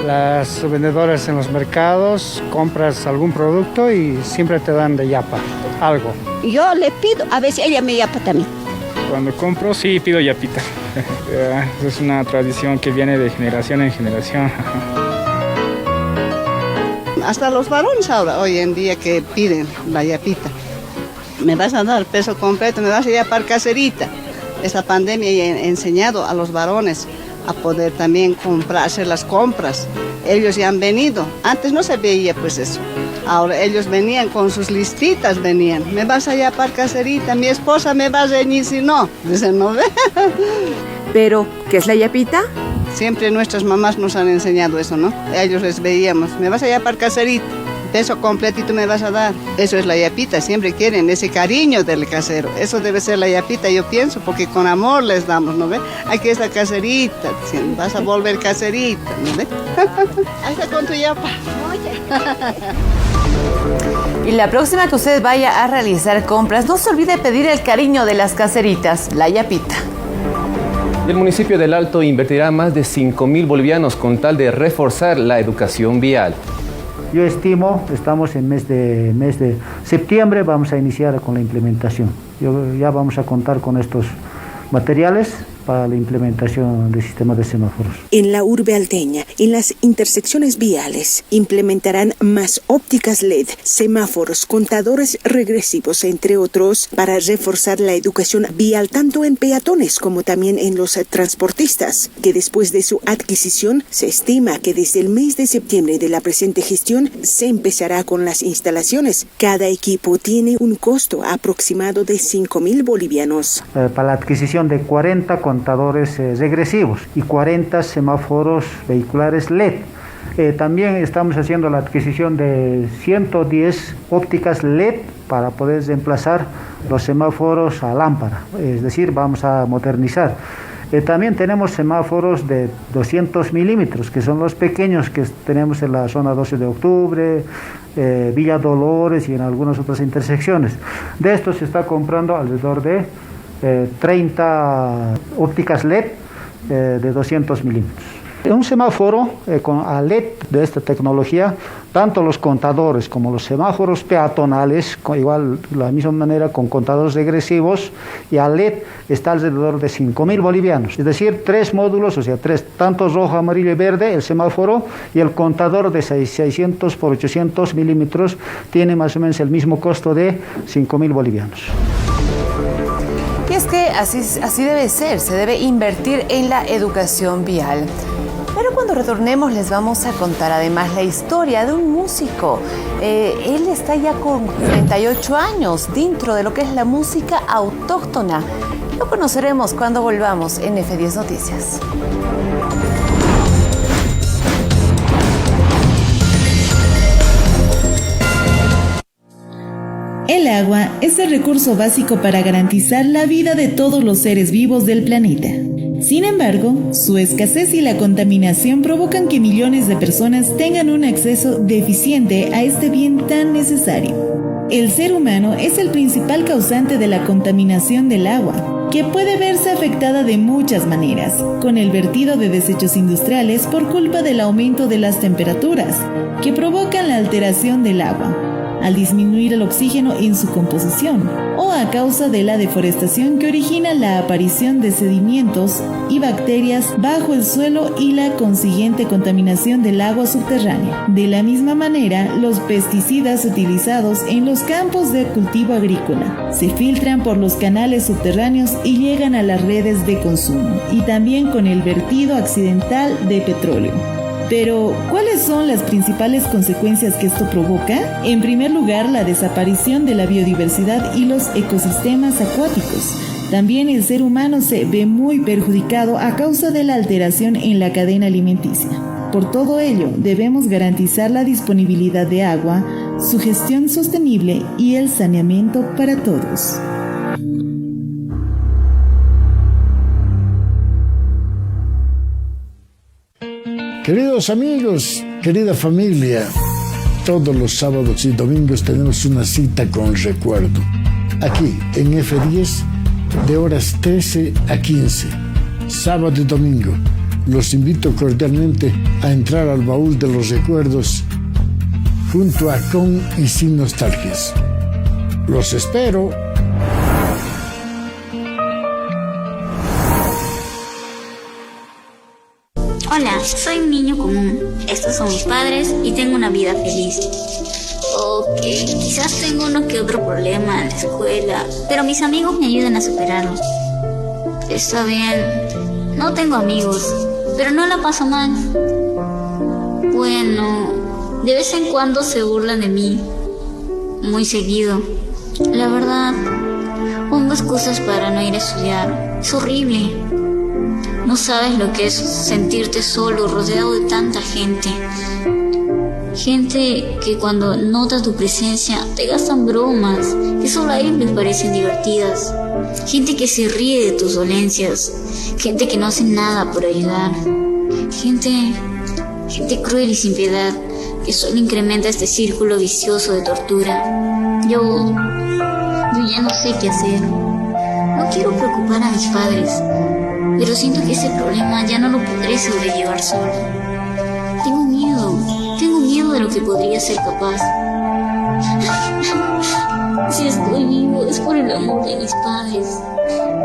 Las vendedoras en los mercados, compras algún producto y siempre te dan de yapa, algo. Yo le pido, a veces ella me yapa también. Cuando compro, sí pido yapita. Es una tradición que viene de generación en generación. Hasta los varones ahora, hoy en día, que piden la yapita. Me vas a dar peso completo, me vas a yapar caserita. Esta pandemia ha enseñado a los varones a poder también comprar, hacer las compras. Ellos ya han venido. Antes no se veía pues eso. Ahora ellos venían con sus listitas, venían. Me vas a yapar caserita, mi esposa me va a reñir si no. Dicen, ¿no ve? Pero, ¿qué es la yapita? Siempre nuestras mamás nos han enseñado eso, ¿no? Ellos les veíamos, me vas a yapar caserita. Peso completito me vas a dar. Eso es la yapita, siempre quieren ese cariño del casero. Eso debe ser la yapita, yo pienso, porque con amor les damos, ¿no ve? Aquí está caserita, vas a volver caserita, ¿no ve? Ahí está con tu yapa. Y la próxima que usted vaya a realizar compras, no se olvide pedir el cariño de las caseritas, la yapita. El municipio del Alto invertirá más de 5.000 bolivianos con tal de reforzar la educación vial. Yo estimo, estamos en mes de septiembre, vamos a iniciar con la implementación. Ya vamos a contar con estos materiales para la implementación del sistema de semáforos. En la urbe alteña, en las intersecciones viales, implementarán más ópticas LED, semáforos, contadores regresivos, entre otros, para reforzar la educación vial tanto en peatones como también en los transportistas, que después de su adquisición se estima que desde el mes de septiembre de la presente gestión se empezará con las instalaciones. Cada equipo tiene un costo aproximado de 5.000 bolivianos. Para la adquisición de 40 contadores regresivos y 40 semáforos vehiculares LED. También estamos haciendo la adquisición de 110 ópticas LED para poder reemplazar los semáforos a lámpara, es decir, vamos a modernizar. También tenemos semáforos de 200 milímetros, que son los pequeños que tenemos en la zona 12 de octubre, Villa Dolores y en algunas otras intersecciones. De estos se está comprando alrededor de 30 ópticas LED de 200 milímetros. Un semáforo con LED de esta tecnología, tanto los contadores como los semáforos peatonales, igual de la misma manera con contadores regresivos, y a LED está alrededor de 5.000 bolivianos. Es decir, 3 módulos, o sea, 3, tanto rojo, amarillo y verde, el semáforo, y el contador de 600 por 800 milímetros tiene más o menos el mismo costo de 5.000 bolivianos. Y es que así debe ser, se debe invertir en la educación vial. Pero cuando retornemos les vamos a contar además la historia de un músico. Él está ya con 38 años dentro de lo que es la música autóctona. Lo conoceremos cuando volvamos en F10 Noticias. El agua es el recurso básico para garantizar la vida de todos los seres vivos del planeta. Sin embargo, su escasez y la contaminación provocan que millones de personas tengan un acceso deficiente a este bien tan necesario. El ser humano es el principal causante de la contaminación del agua, que puede verse afectada de muchas maneras, con el vertido de desechos industriales por culpa del aumento de las temperaturas, que provocan la alteración del agua, al disminuir el oxígeno en su composición, o a causa de la deforestación que origina la aparición de sedimentos y bacterias bajo el suelo y la consiguiente contaminación del agua subterránea. De la misma manera, los pesticidas utilizados en los campos de cultivo agrícola se filtran por los canales subterráneos y llegan a las redes de consumo, y también con el vertido accidental de petróleo. Pero, ¿cuáles son las principales consecuencias que esto provoca? En primer lugar, la desaparición de la biodiversidad y los ecosistemas acuáticos. También el ser humano se ve muy perjudicado a causa de la alteración en la cadena alimenticia. Por todo ello, debemos garantizar la disponibilidad de agua, su gestión sostenible y el saneamiento para todos. Queridos amigos, querida familia, todos los sábados y domingos tenemos una cita con recuerdo. Aquí en F10, de horas 13 a 15, sábado y domingo. Los invito cordialmente a entrar al baúl de los recuerdos junto a Con y Sin Nostalgias. Los espero. Hola, soy un niño común. Estos son mis padres y tengo una vida feliz. Ok, quizás tengo uno que otro problema en la escuela, pero mis amigos me ayudan a superarlo. Está bien, no tengo amigos, pero no la paso mal. Bueno, de vez en cuando se burlan de mí, muy seguido. La verdad, pongo excusas para no ir a estudiar. Es horrible. No sabes lo que es sentirte solo, rodeado de tanta gente. Gente que cuando nota tu presencia te gastan bromas que solo a ellos les parecen divertidas. Gente que se ríe de tus dolencias. Gente que no hace nada por ayudar. Gente cruel y sin piedad que solo incrementa este círculo vicioso de tortura. Yo ya no sé qué hacer. No quiero preocupar a mis padres, pero siento que ese problema ya no lo podré sobrellevar solo. Tengo miedo de lo que podría ser capaz. Si estoy vivo es por el amor de mis padres.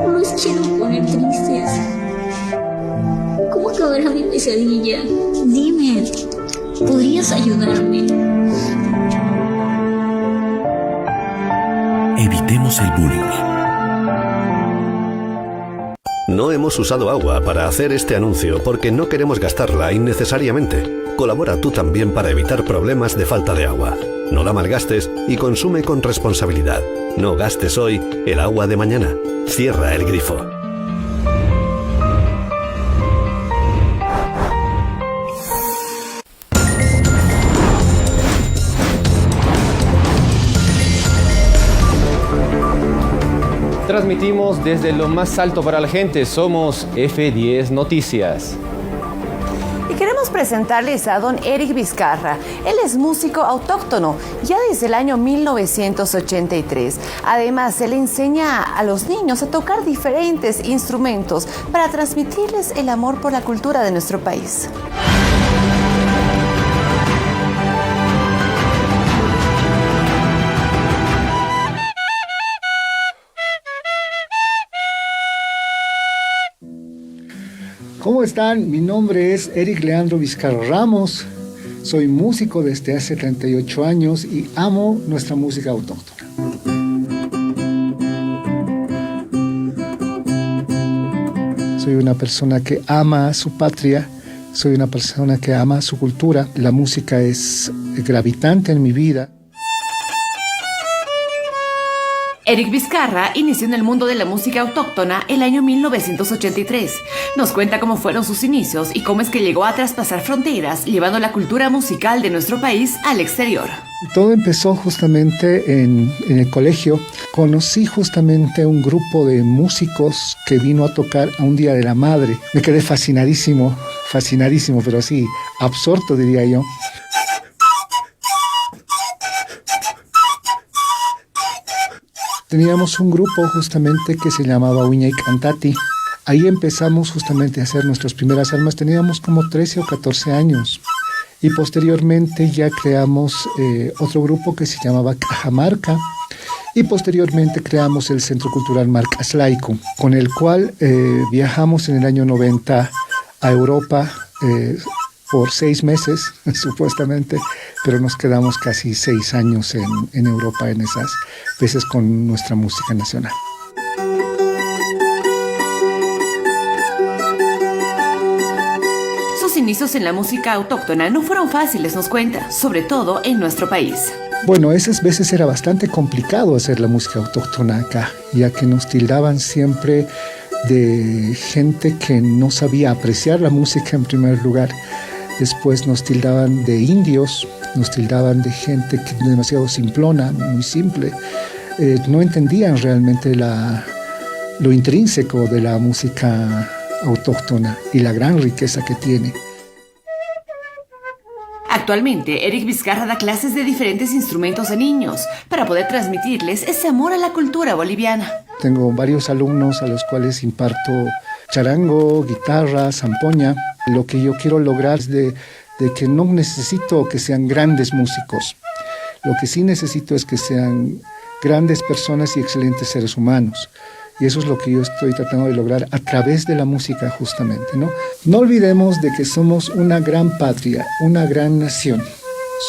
No los quiero poner tristes. ¿Cómo acabará mi pesadilla? Dime, ¿podrías ayudarme? Evitemos el bullying. No hemos usado agua para hacer este anuncio porque no queremos gastarla innecesariamente. Colabora tú también para evitar problemas de falta de agua. No la malgastes y consume con responsabilidad. No gastes hoy el agua de mañana. Cierra el grifo. transmitimos desde lo más alto para la gente. Somos F10 Noticias. Y queremos presentarles a don Eric Vizcarra. Él es músico autóctono ya desde el año 1983. Además, él enseña a los niños a tocar diferentes instrumentos para transmitirles el amor por la cultura de nuestro país. ¿Cómo están? Mi nombre es Eric Leandro Vizcarra Ramos. Soy músico desde hace 38 años y amo nuestra música autóctona. Soy una persona que ama su patria, soy una persona que ama su cultura. La música es gravitante en mi vida. Eric Vizcarra inició en el mundo de la música autóctona el año 1983. Nos cuenta cómo fueron sus inicios y cómo es que llegó a traspasar fronteras, llevando la cultura musical de nuestro país al exterior. Todo empezó justamente en el colegio. Conocí justamente un grupo de músicos que vino a tocar a un Día de la Madre. Me quedé fascinadísimo, pero así, absorto diría yo. Teníamos un grupo justamente que se llamaba Uña y Cantati. Ahí empezamos justamente a hacer nuestras primeras armas. Teníamos como 13 o 14 años. Y posteriormente ya creamos otro grupo que se llamaba Cajamarca. Y posteriormente creamos el Centro Cultural Marcas Laico, con el cual viajamos en el año 90 a Europa por 6 meses, supuestamente, pero nos quedamos casi 6 años en Europa en esas veces con nuestra música nacional. Sus inicios en la música autóctona no fueron fáciles, nos cuenta, sobre todo en nuestro país. Bueno, esas veces era bastante complicado hacer la música autóctona acá, ya que nos tildaban siempre de gente que no sabía apreciar la música en primer lugar. Después nos tildaban de indios, nos tildaban de gente que demasiado simplona, muy simple. No entendían realmente lo intrínseco de la música autóctona y la gran riqueza que tiene. Actualmente, Eric Vizcarra da clases de diferentes instrumentos a niños para poder transmitirles ese amor a la cultura boliviana. Tengo varios alumnos a los cuales imparto charango, guitarra, zampoña. Lo que yo quiero lograr es de que no necesito que sean grandes músicos. Lo que sí necesito es que sean grandes personas y excelentes seres humanos. Y eso es lo que yo estoy tratando de lograr a través de la música justamente, ¿no? No olvidemos de que somos una gran patria, una gran nación.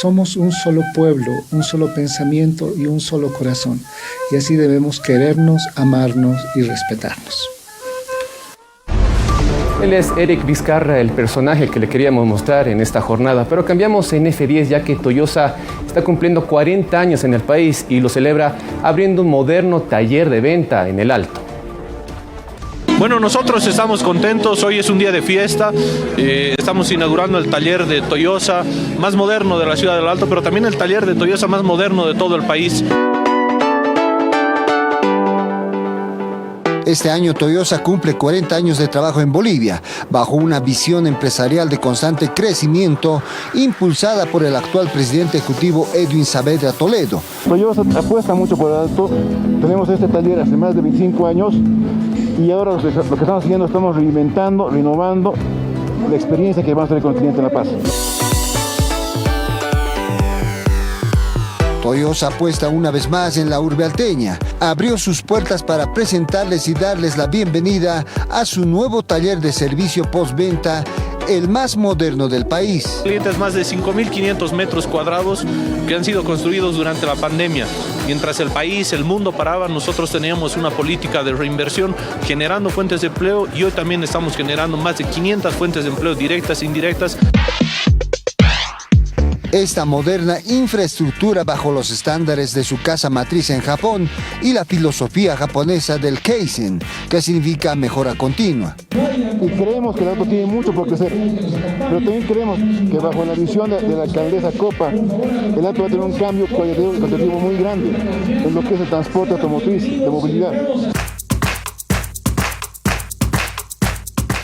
Somos un solo pueblo, un solo pensamiento y un solo corazón. Y así debemos querernos, amarnos y respetarnos. Él es Eric Vizcarra, el personaje que le queríamos mostrar en esta jornada, pero cambiamos en F10 ya que Toyosa está cumpliendo 40 años en el país y lo celebra abriendo un moderno taller de venta en el Alto. Bueno, nosotros estamos contentos, hoy es un día de fiesta, estamos inaugurando el taller de Toyosa más moderno de la ciudad del Alto, pero también el taller de Toyosa más moderno de todo el país. Este año Toyosa cumple 40 años de trabajo en Bolivia, bajo una visión empresarial de constante crecimiento, impulsada por el actual presidente ejecutivo Edwin Saavedra Toledo. Toyosa apuesta mucho por el Alto, tenemos este taller hace más de 25 años y ahora lo que estamos haciendo, estamos reinventando, renovando la experiencia que vamos a tener con el cliente en La Paz. Toyosa apuesta una vez más en la urbe alteña. Abrió sus puertas para presentarles y darles la bienvenida a su nuevo taller de servicio postventa, el más moderno del país. Clientes más de 5.500 metros cuadrados que han sido construidos durante la pandemia. Mientras el país, el mundo paraba, nosotros teníamos una política de reinversión generando fuentes de empleo y hoy también estamos generando más de 500 fuentes de empleo directas e indirectas. Esta moderna infraestructura bajo los estándares de su casa matriz en Japón y la filosofía japonesa del Kaizen, que significa mejora continua. Y creemos que el Alto tiene mucho por crecer, pero también creemos que bajo la visión de la alcaldesa Copa, el Alto va a tener un cambio cualitativo muy grande en lo que es el transporte automotriz, de movilidad.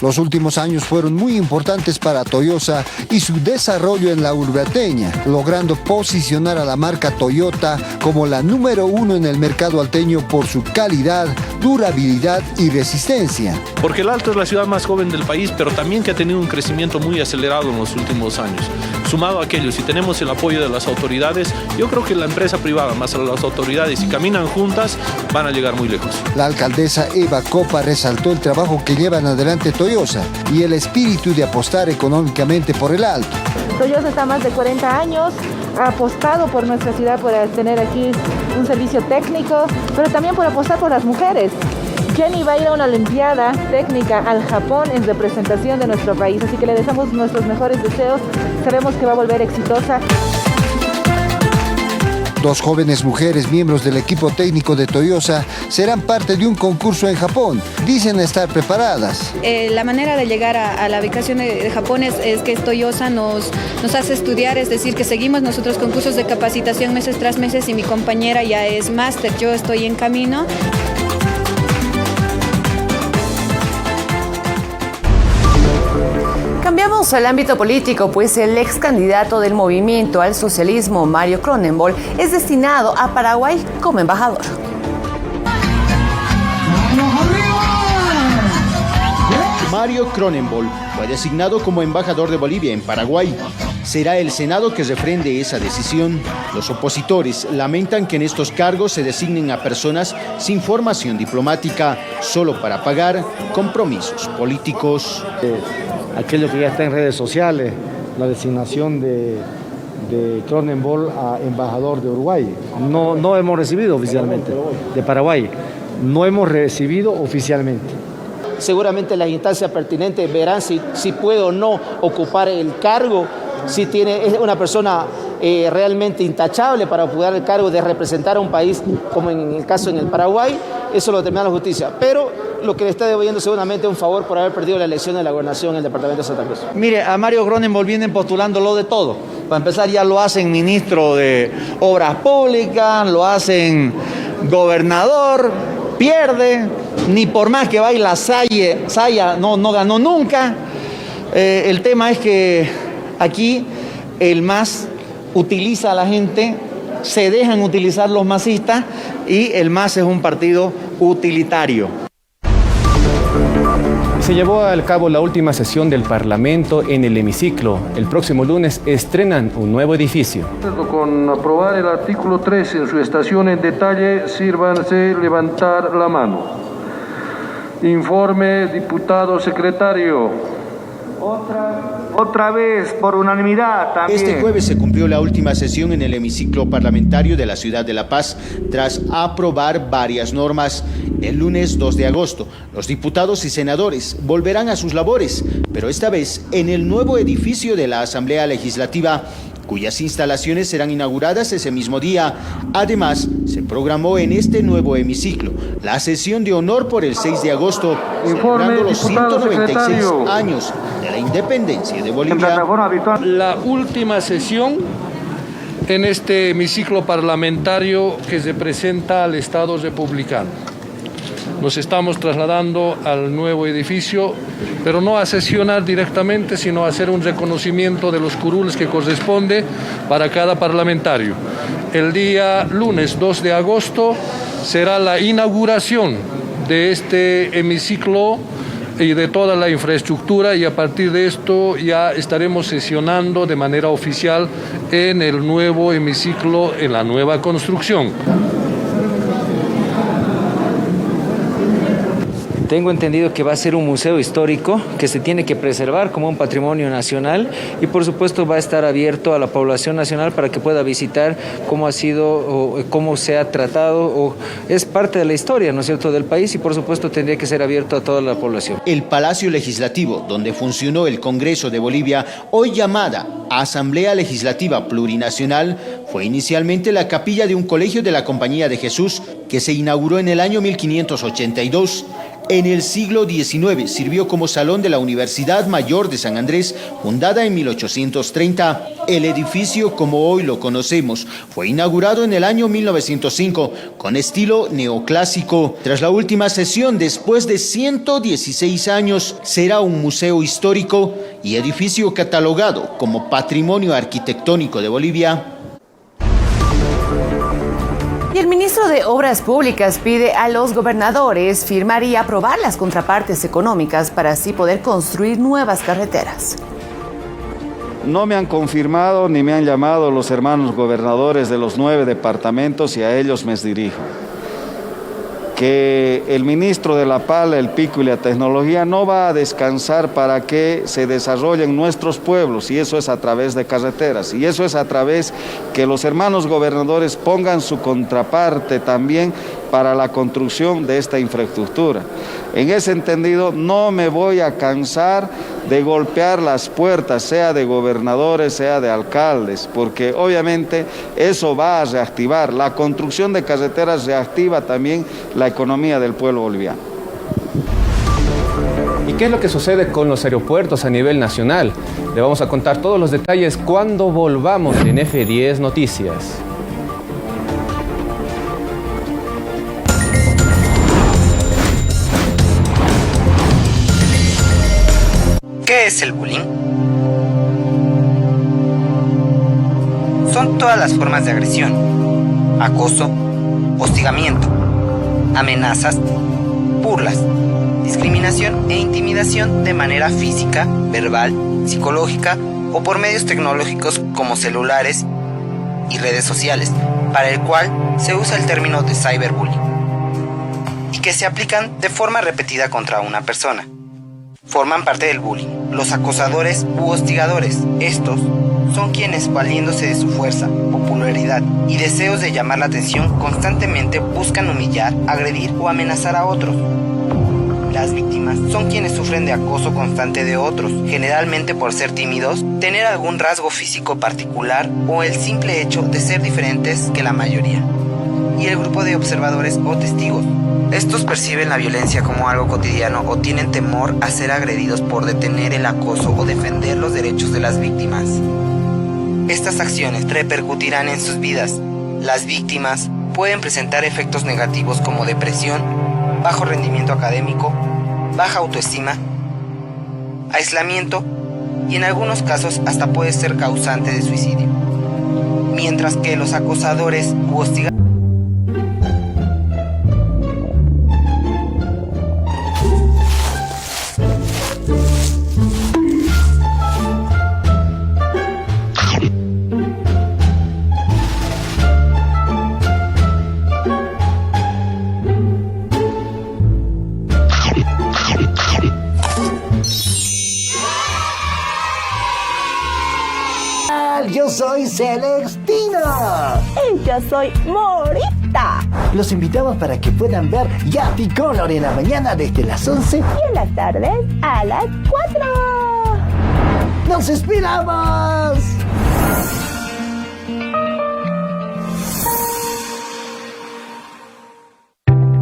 Los últimos años fueron muy importantes para Toyosa y su desarrollo en la urbateña, logrando posicionar a la marca Toyota como la número 1 en el mercado alteño por su calidad, durabilidad y resistencia. Porque el Alto es la ciudad más joven del país, pero también que ha tenido un crecimiento muy acelerado en los últimos años. Sumado a aquello, si tenemos el apoyo de las autoridades, yo creo que la empresa privada más las autoridades, si caminan juntas, van a llegar muy lejos. La alcaldesa Eva Copa resaltó el trabajo que llevan adelante Toyosa y el espíritu de apostar económicamente por el Alto. Toyosa está más de 40 años, ha apostado por nuestra ciudad, por tener aquí un servicio técnico, pero también por apostar por las mujeres. Jenny va a ir a una olimpiada técnica al Japón en representación de nuestro país, así que le deseamos nuestros mejores deseos, sabemos que va a volver exitosa. 2 jóvenes mujeres, miembros del equipo técnico de Toyosa, serán parte de un concurso en Japón. Dicen estar preparadas. La manera de llegar a la ubicación de Japón es que Toyosa nos hace estudiar, es decir, que seguimos nosotros concursos de capacitación meses tras meses y mi compañera ya es máster, yo estoy en camino. Cambiamos al ámbito político, pues el ex candidato del Movimiento al Socialismo, Mario Cronenbol, es destinado a Paraguay como embajador. Mario Cronenbol fue designado como embajador de Bolivia en Paraguay. Será el Senado que refrende esa decisión. Los opositores lamentan que en estos cargos se designen a personas sin formación diplomática, solo para pagar compromisos políticos. Aquello que ya está en redes sociales, la designación de Cronenbol a embajador de Uruguay. No hemos recibido oficialmente, de Paraguay, no hemos recibido oficialmente. Seguramente las instancias pertinentes verán si puede o no ocupar el cargo, si es una persona realmente intachable para ocupar el cargo de representar a un país, como en el caso en el Paraguay, eso lo determina la justicia. Pero lo que le está devolviendo seguramente un favor por haber perdido la elección de la gobernación en el departamento de Santa Cruz. Mire, a Mario Cronenbol vienen postulándolo de todo. Para empezar, ya lo hacen ministro de Obras Públicas, lo hacen gobernador, pierde, ni por más que baila Saya no ganó nunca. El tema es que aquí el MAS utiliza a la gente, se dejan utilizar los masistas y el MAS es un partido utilitario. Se llevó a cabo la última sesión del Parlamento en el hemiciclo. El próximo lunes estrenan un nuevo edificio. Con aprobar el artículo 3 en su estación en detalle, sírvanse levantar la mano. Informe, diputado secretario. Otra vez, por unanimidad también. Este jueves se cumplió la última sesión en el hemiciclo parlamentario de la ciudad de La Paz, tras aprobar varias normas. El lunes 2 de agosto, los diputados y senadores volverán a sus labores, pero esta vez en el nuevo edificio de la Asamblea Legislativa, cuyas instalaciones serán inauguradas ese mismo día. Además, se programó en este nuevo hemiciclo la sesión de honor por el 6 de agosto, celebrando los 196 años de la independencia de Bolivia. La última sesión en este hemiciclo parlamentario que se presenta al Estado republicano. Nos estamos trasladando al nuevo edificio, pero no a sesionar directamente, sino a hacer un reconocimiento de los curules que corresponde para cada parlamentario. El día lunes 2 de agosto será la inauguración de este hemiciclo y de toda la infraestructura, y a partir de esto ya estaremos sesionando de manera oficial en el nuevo hemiciclo, en la nueva construcción. Tengo entendido que va a ser un museo histórico que se tiene que preservar como un patrimonio nacional y por supuesto va a estar abierto a la población nacional para que pueda visitar cómo ha sido o cómo se ha tratado, o es parte de la historia, ¿no es cierto?, del país, y por supuesto tendría que ser abierto a toda la población. El Palacio Legislativo, donde funcionó el Congreso de Bolivia, hoy llamada Asamblea Legislativa Plurinacional, fue inicialmente la capilla de un colegio de la Compañía de Jesús que se inauguró en el año 1582. En el siglo XIX sirvió como salón de la Universidad Mayor de San Andrés, fundada en 1830. El edificio, como hoy lo conocemos, fue inaugurado en el año 1905 con estilo neoclásico. Tras la última sesión, después de 116 años, será un museo histórico y edificio catalogado como Patrimonio Arquitectónico de Bolivia. Y el ministro de Obras Públicas pide a los gobernadores firmar y aprobar las contrapartes económicas para así poder construir nuevas carreteras. No me han confirmado ni me han llamado los hermanos gobernadores de los 9 departamentos y a ellos me dirijo. Que el ministro de la Pala, el Pico y la Tecnología no va a descansar para que se desarrollen nuestros pueblos, y eso es a través de carreteras, y eso es a través que los hermanos gobernadores pongan su contraparte también para la construcción de esta infraestructura. En ese entendido, no me voy a cansar de golpear las puertas, sea de gobernadores, sea de alcaldes, porque obviamente eso va a reactivar. La construcción de carreteras reactiva también la economía del pueblo boliviano. ¿Y qué es lo que sucede con los aeropuertos a nivel nacional? Le vamos a contar todos los detalles cuando volvamos en F10 Noticias. ¿Qué es el bullying? Son todas las formas de agresión, acoso, hostigamiento, amenazas, burlas, discriminación e intimidación de manera física, verbal, psicológica o por medios tecnológicos como celulares y redes sociales, para el cual se usa el término de cyberbullying, y que se aplican de forma repetida contra una persona. Forman parte del bullying los acosadores u hostigadores. Estos son quienes, valiéndose de su fuerza, popularidad y deseos de llamar la atención, constantemente buscan humillar, agredir o amenazar a otros. Las víctimas son quienes sufren de acoso constante de otros, generalmente por ser tímidos, tener algún rasgo físico particular o el simple hecho de ser diferentes que la mayoría. Y el grupo de observadores o testigos. Estos perciben la violencia como algo cotidiano o tienen temor a ser agredidos por detener el acoso o defender los derechos de las víctimas. Estas acciones repercutirán en sus vidas. Las víctimas pueden presentar efectos negativos como depresión, bajo rendimiento académico, baja autoestima, aislamiento y en algunos casos hasta puede ser causante de suicidio. Mientras que los acosadores u hostigadores Yo soy Celestina. Y yo soy Morita. Los invitamos para que puedan ver Yapi Color en la mañana desde las 11 y en las tardes a las 4. ¡Nos esperamos!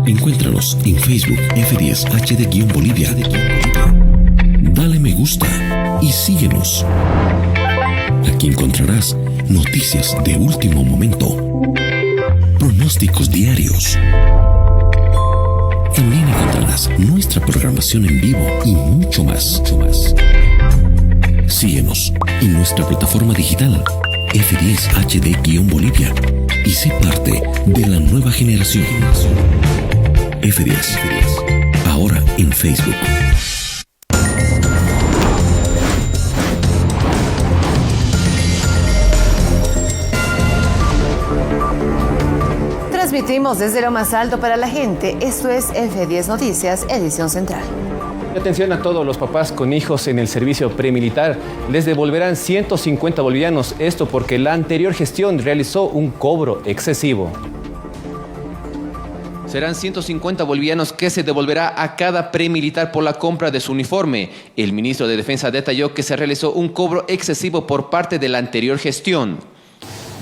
Encuéntranos en Facebook F10HD-Bolivia. Dale me gusta y síguenos. Aquí encontrarás noticias de último momento, pronósticos diarios. También encontrarás nuestra programación en vivo y mucho más. Síguenos en nuestra plataforma digital F10HD-Bolivia y sé parte de la nueva generación. F10, ahora en Facebook. Transmitimos desde lo más alto para la gente. Esto es F10 Noticias, edición central. Atención a todos los papás con hijos en el servicio premilitar. Les devolverán 150 bolivianos. Esto porque la anterior gestión realizó un cobro excesivo. Serán 150 bolivianos que se devolverá a cada premilitar por la compra de su uniforme. El ministro de Defensa detalló que se realizó un cobro excesivo por parte de la anterior gestión.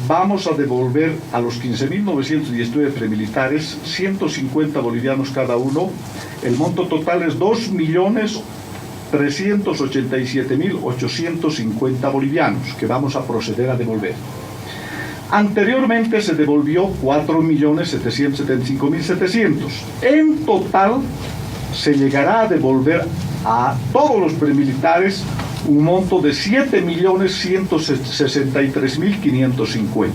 vamos a devolver a los 15.919 premilitares 150 bolivianos cada uno. El monto total es 2.387.850 bolivianos que vamos a proceder a devolver. Anteriormente se devolvió 4.775.700. En total se llegará a devolver a todos los premilitares un monto de 7.163.550.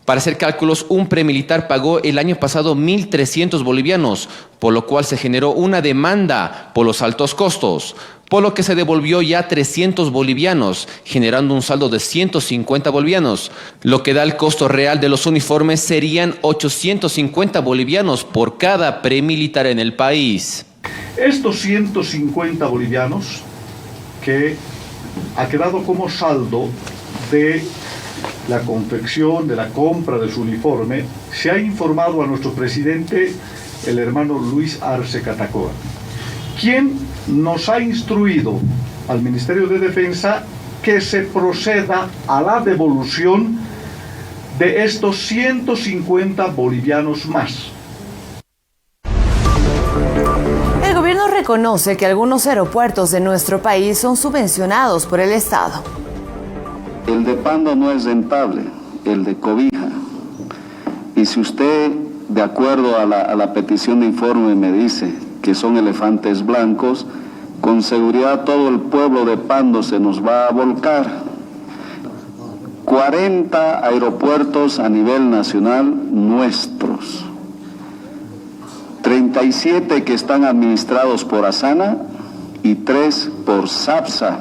Para hacer cálculos, un premilitar pagó el año pasado 1.300 bolivianos, por lo cual se generó una demanda por los altos costos, por lo que se devolvió ya 300 bolivianos, generando un saldo de 150 bolivianos. Lo que da el costo real de los uniformes serían 850 bolivianos por cada premilitar en el país. Estos 150 bolivianos que ha quedado como saldo de la confección, de la compra de su uniforme, se ha informado a nuestro presidente, el hermano Luis Arce Catacora, quien nos ha instruido al Ministerio de Defensa que se proceda a la devolución de estos 150 bolivianos más. El gobierno reconoce que algunos aeropuertos de nuestro país son subvencionados por el Estado. El de Pando no es rentable, el de Cobija. Y si usted, de acuerdo a la petición de informe, me dice que son elefantes blancos, con seguridad todo el pueblo de Pando se nos va a volcar. 40 aeropuertos a nivel nacional nuestros. 37 que están administrados por Asana y 3 por SAPSA.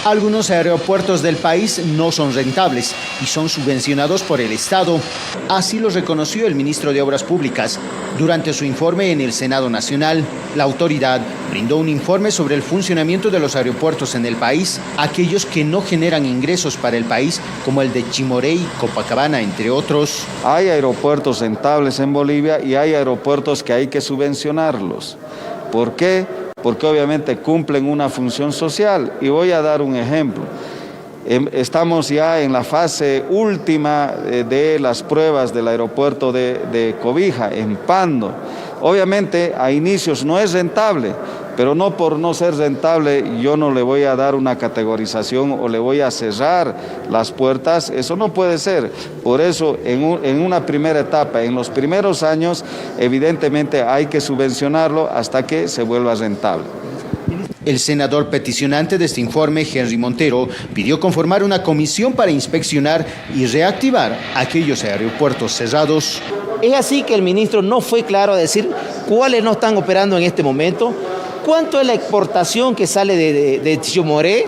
Algunos aeropuertos del país no son rentables y son subvencionados por el Estado. Así lo reconoció el ministro de Obras Públicas. Durante su informe en el Senado Nacional, la autoridad brindó un informe sobre el funcionamiento de los aeropuertos en el país, aquellos que no generan ingresos para el país, como el de Chimoré y Copacabana, entre otros. Hay aeropuertos rentables en Bolivia y hay aeropuertos que hay que subvencionarlos. ¿Por qué? Porque obviamente cumplen una función social. Y voy a dar un ejemplo. Estamos ya en la fase última de las pruebas del aeropuerto de Cobija, en Pando. Obviamente a inicios no es rentable, pero no por no ser rentable yo no le voy a dar una categorización o le voy a cerrar las puertas. Eso no puede ser. Por eso en una primera etapa, en los primeros años, evidentemente hay que subvencionarlo hasta que se vuelva rentable. El senador peticionante de este informe, Henry Montero, pidió conformar una comisión para inspeccionar y reactivar aquellos aeropuertos cerrados. Es así que el ministro no fue claro a decir cuáles no están operando en este momento, cuánto es la exportación que sale de Chimoré,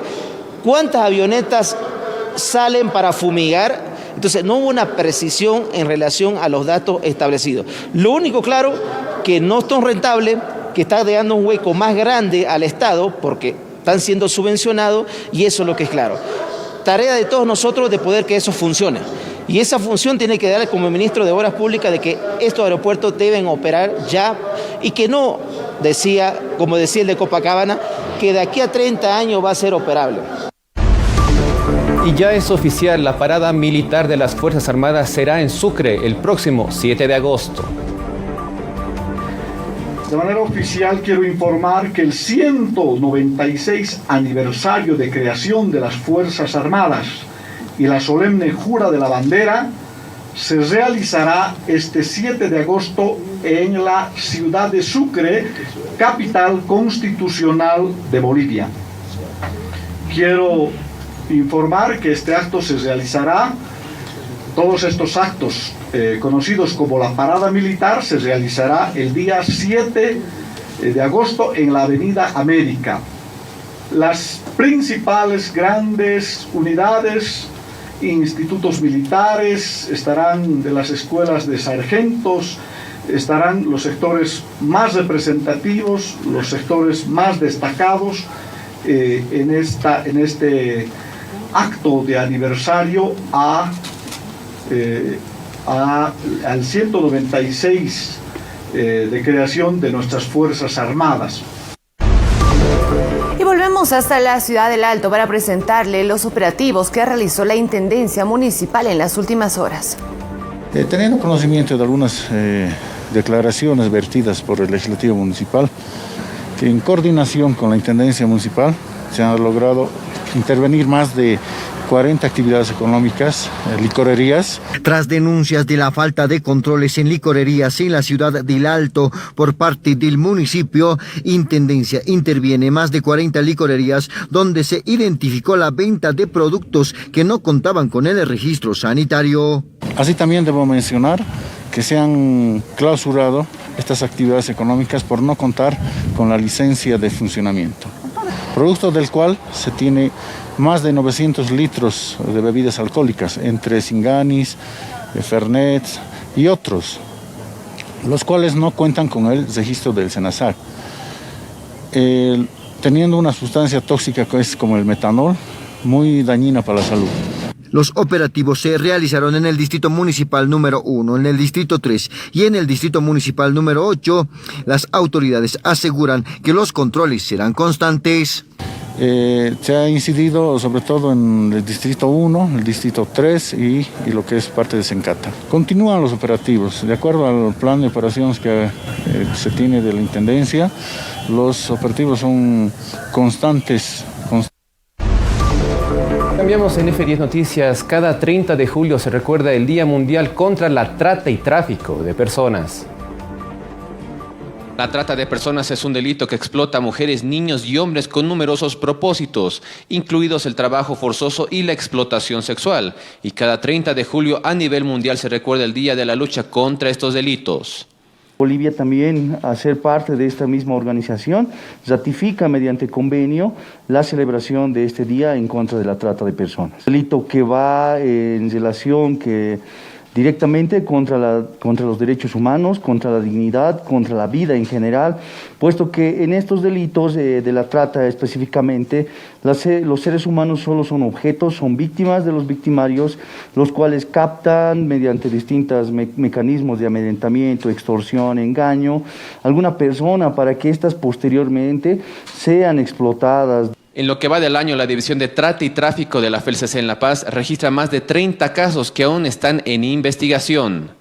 cuántas avionetas salen para fumigar. Entonces no hubo una precisión en relación a los datos establecidos. Lo único claro, que no son rentables, que está dando un hueco más grande al Estado porque están siendo subvencionados, y eso es lo que es claro. Tarea de todos nosotros de poder que eso funcione. Y esa función tiene que darle como ministro de Obras Públicas de que estos aeropuertos deben operar ya y que no decía, como decía el de Copacabana, que de aquí a 30 años va a ser operable. Y ya es oficial, la parada militar de las Fuerzas Armadas será en Sucre el próximo 7 de agosto. De manera oficial quiero informar que el 196 aniversario de creación de las Fuerzas Armadas y la solemne jura de la bandera se realizará este 7 de agosto en la ciudad de Sucre, capital constitucional de Bolivia. Quiero informar que este acto se realizará, todos estos actos conocidos como la parada militar, se realizará el día 7 de agosto en la Avenida América. Las principales grandes unidades, institutos militares, estarán de las escuelas de sargentos, estarán los sectores más representativos, los sectores más destacados en este acto de aniversario al 196 de creación de nuestras Fuerzas Armadas. Y volvemos Vamos hasta la ciudad del Alto para presentarle los operativos que realizó la Intendencia Municipal en las últimas horas. Teniendo conocimiento de algunas declaraciones vertidas por el Legislativo Municipal, que en coordinación con la Intendencia Municipal se han logrado intervenir más de 40 actividades económicas, licorerías. Tras denuncias de la falta de controles en licorerías en la ciudad del Alto por parte del municipio, Intendencia interviene más de 40 licorerías donde se identificó la venta de productos que no contaban con el registro sanitario. Así también debo mencionar que se han clausurado estas actividades económicas por no contar con la licencia de funcionamiento, producto del cual se tiene más de 900 litros de bebidas alcohólicas, entre Singanis, Fernet y otros, los cuales no cuentan con el registro del SENASAC, teniendo una sustancia tóxica que es como el metanol, muy dañina para la salud. Los operativos se realizaron en el Distrito Municipal número 1, en el Distrito 3 y en el Distrito Municipal número 8. Las autoridades aseguran que los controles serán constantes. Se ha incidido sobre todo en el Distrito 1, el Distrito 3 y lo que es parte de Sencata. Continúan los operativos. De acuerdo al plan de operaciones que se tiene de la Intendencia, los operativos son constantes. Cambiamos en F10 Noticias. Cada 30 de julio se recuerda el Día Mundial contra la Trata y Tráfico de Personas. La trata de personas es un delito que explota a mujeres, niños y hombres con numerosos propósitos, incluidos el trabajo forzoso y la explotación sexual. Y cada 30 de julio a nivel mundial se recuerda el Día de la Lucha contra estos delitos. Bolivia también, a ser parte de esta misma organización, ratifica mediante convenio la celebración de este día en contra de la trata de personas. Delito que va en relación directamente contra los derechos humanos, contra la dignidad, contra la vida en general, puesto que en estos delitos de la trata específicamente, los seres humanos solo son objetos, son víctimas de los victimarios, los cuales captan mediante distintos mecanismos de amedrentamiento, extorsión, engaño, alguna persona para que éstas posteriormente sean explotadas. En lo que va del año, la División de Trata y Tráfico de la FELCC en La Paz registra más de 30 casos que aún están en investigación.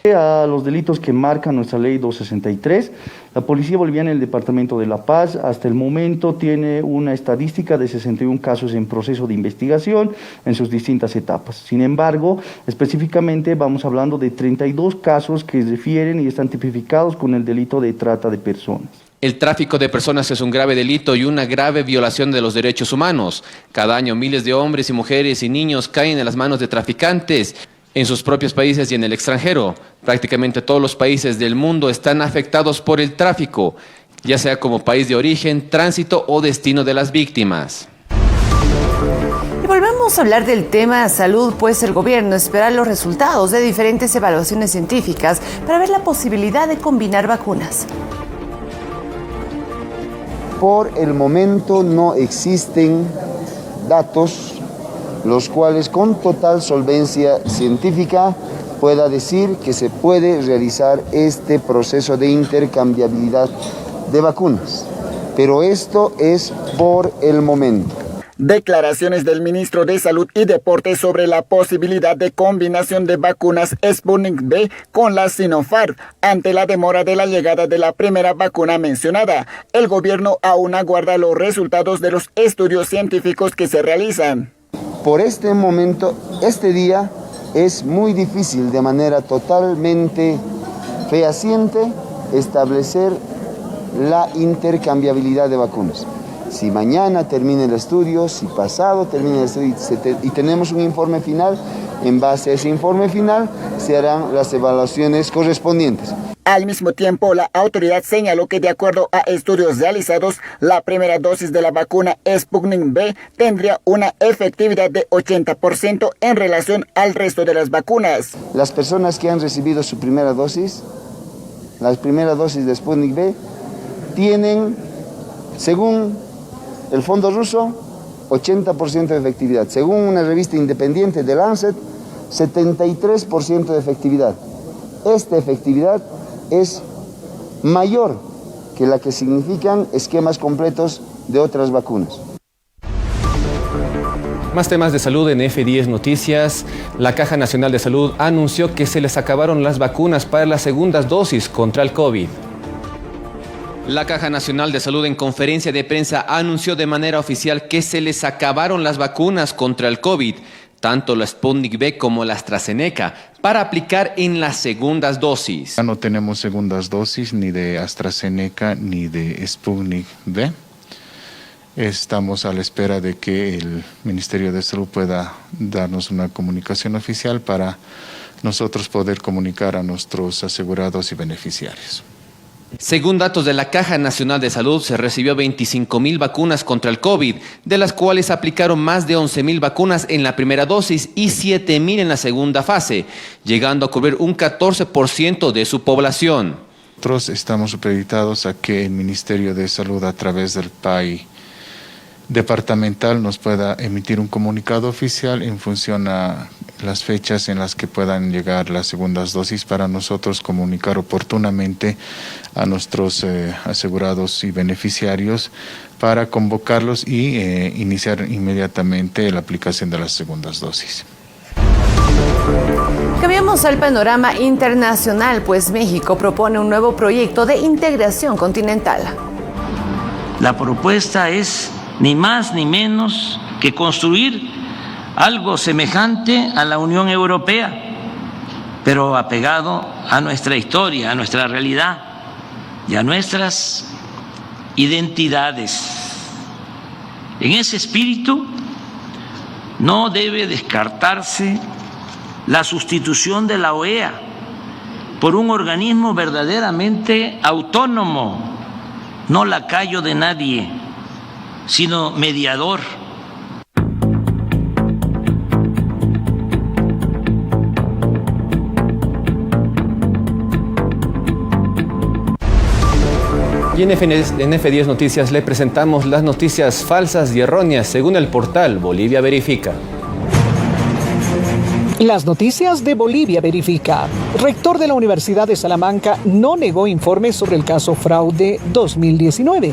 A los delitos que marca nuestra ley 263, la Policía Boliviana en el Departamento de La Paz hasta el momento tiene una estadística de 61 casos en proceso de investigación en sus distintas etapas. Sin embargo, específicamente vamos hablando de 32 casos que refieren y están tipificados con el delito de trata de personas. El tráfico de personas es un grave delito y una grave violación de los derechos humanos. Cada año miles de hombres y mujeres y niños caen en las manos de traficantes en sus propios países y en el extranjero. Prácticamente todos los países del mundo están afectados por el tráfico, ya sea como país de origen, tránsito o destino de las víctimas. Y volvemos a hablar del tema salud, pues el gobierno espera los resultados de diferentes evaluaciones científicas para ver la posibilidad de combinar vacunas. Por el momento no existen datos los cuales con total solvencia científica pueda decir que se puede realizar este proceso de intercambiabilidad de vacunas. Pero esto es por el momento. Declaraciones del ministro de Salud y Deportes sobre la posibilidad de combinación de vacunas Sputnik V con la Sinopharm ante la demora de la llegada de la primera vacuna mencionada. El gobierno aún aguarda los resultados de los estudios científicos que se realizan. Por este momento, este día es muy difícil de manera totalmente fehaciente establecer la intercambiabilidad de vacunas. Si mañana termina el estudio, si pasado termina el estudio y tenemos un informe final, en base a ese informe final se harán las evaluaciones correspondientes. Al mismo tiempo, la autoridad señaló que de acuerdo a estudios realizados, la primera dosis de la vacuna Sputnik V tendría una efectividad de 80% en relación al resto de las vacunas. Las personas que han recibido su primera dosis, la primera dosis de Sputnik V, tienen, según el Fondo Ruso, 80% de efectividad. Según una revista independiente de Lancet, 73% de efectividad. Esta efectividad es mayor que la que significan esquemas completos de otras vacunas. Más temas de salud en F10 Noticias. La Caja Nacional de Salud anunció que se les acabaron las vacunas para las segundas dosis contra el COVID. La Caja Nacional de Salud en conferencia de prensa anunció de manera oficial que se les acabaron las vacunas contra el COVID, tanto la Sputnik V como la AstraZeneca, para aplicar en las segundas dosis. Ya no tenemos segundas dosis ni de AstraZeneca ni de Sputnik V. Estamos a la espera de que el Ministerio de Salud pueda darnos una comunicación oficial para nosotros poder comunicar a nuestros asegurados y beneficiarios. Según datos de la Caja Nacional de Salud, se recibió 25.000 vacunas contra el COVID, de las cuales aplicaron más de 11.000 vacunas en la primera dosis y 7.000 en la segunda fase, llegando a cubrir un 14% de su población. Nosotros estamos supeditados a que el Ministerio de Salud, a través del PAI departamental, nos pueda emitir un comunicado oficial en función a las fechas en las que puedan llegar las segundas dosis, para nosotros comunicar oportunamente a nuestros asegurados y beneficiarios para convocarlos y iniciar inmediatamente la aplicación de las segundas dosis. Cambiamos al panorama internacional, pues México propone un nuevo proyecto de integración continental. La propuesta es ni más ni menos que construir algo semejante a la Unión Europea, pero apegado a nuestra historia, a nuestra realidad y a nuestras identidades. En ese espíritu no debe descartarse la sustitución de la OEA por un organismo verdaderamente autónomo, no lacayo de nadie, sino mediador. Y en F10 Noticias le presentamos las noticias falsas y erróneas según el portal Bolivia Verifica. Las noticias de Bolivia Verifica. Rector de la Universidad de Salamanca no negó informes sobre el caso fraude 2019.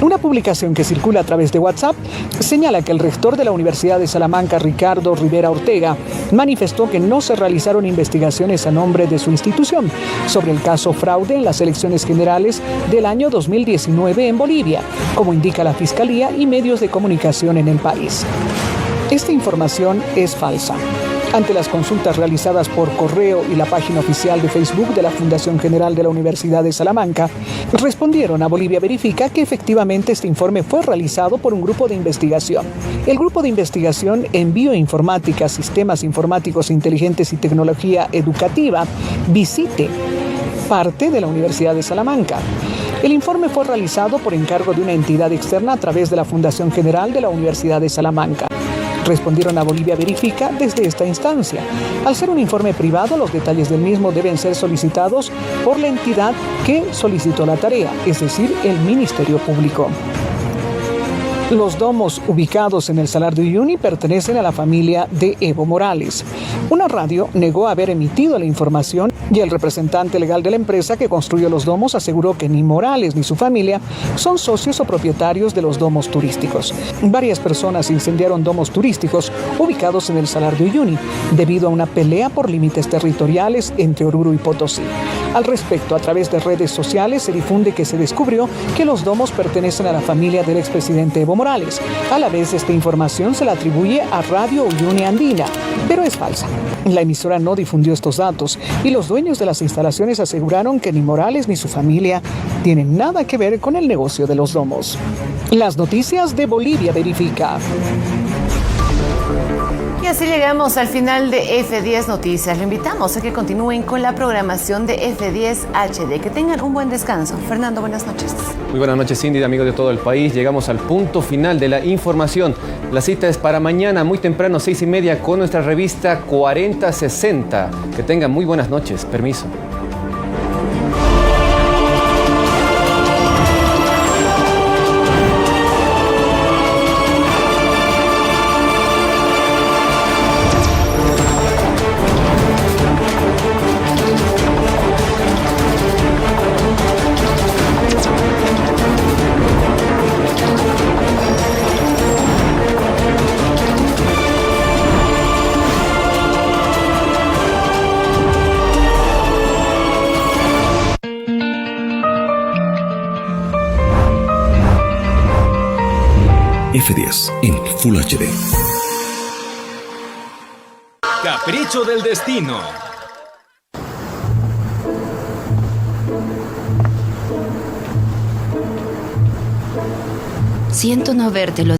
Una publicación que circula a través de WhatsApp señala que el rector de la Universidad de Salamanca, Ricardo Rivera Ortega, manifestó que no se realizaron investigaciones a nombre de su institución sobre el caso fraude en las elecciones generales del año 2019 en Bolivia, como indica la Fiscalía y medios de comunicación en el país. Esta información es falsa. Ante las consultas realizadas por correo y la página oficial de Facebook de la Fundación General de la Universidad de Salamanca, respondieron a Bolivia Verifica que efectivamente este informe fue realizado por un grupo de investigación. El grupo de investigación en bioinformática, sistemas informáticos inteligentes y tecnología educativa, VISITE, parte de la Universidad de Salamanca. El informe fue realizado por encargo de una entidad externa a través de la Fundación General de la Universidad de Salamanca. Respondieron a Bolivia Verifica desde esta instancia. Al ser un informe privado, los detalles del mismo deben ser solicitados por la entidad que solicitó la tarea, es decir, el Ministerio Público. Los domos ubicados en el Salar de Uyuni pertenecen a la familia de Evo Morales. Una radio negó haber emitido la información y el representante legal de la empresa que construyó los domos aseguró que ni Morales ni su familia son socios o propietarios de los domos turísticos. Varias personas incendiaron domos turísticos ubicados en el Salar de Uyuni debido a una pelea por límites territoriales entre Oruro y Potosí. Al respecto, a través de redes sociales se difunde que se descubrió que los domos pertenecen a la familia del expresidente Evo Morales. A la vez, esta información se la atribuye a Radio Uyuni Andina, pero es falsa. La emisora no difundió estos datos y los dueños de las instalaciones aseguraron que ni Morales ni su familia tienen nada que ver con el negocio de los domos. Las noticias de Bolivia Verifica. Y así llegamos al final de F10 Noticias. Lo invitamos a que continúen con la programación de F10 HD. Que tengan un buen descanso. Fernando, buenas noches. Muy buenas noches, Cindy, amigos de todo el país. Llegamos al punto final de la información. La cita es para mañana, muy temprano, 6:30, con nuestra revista 4060. Que tengan muy buenas noches. Permiso. F10 en Full HD. Capricho del destino. Siento no verte,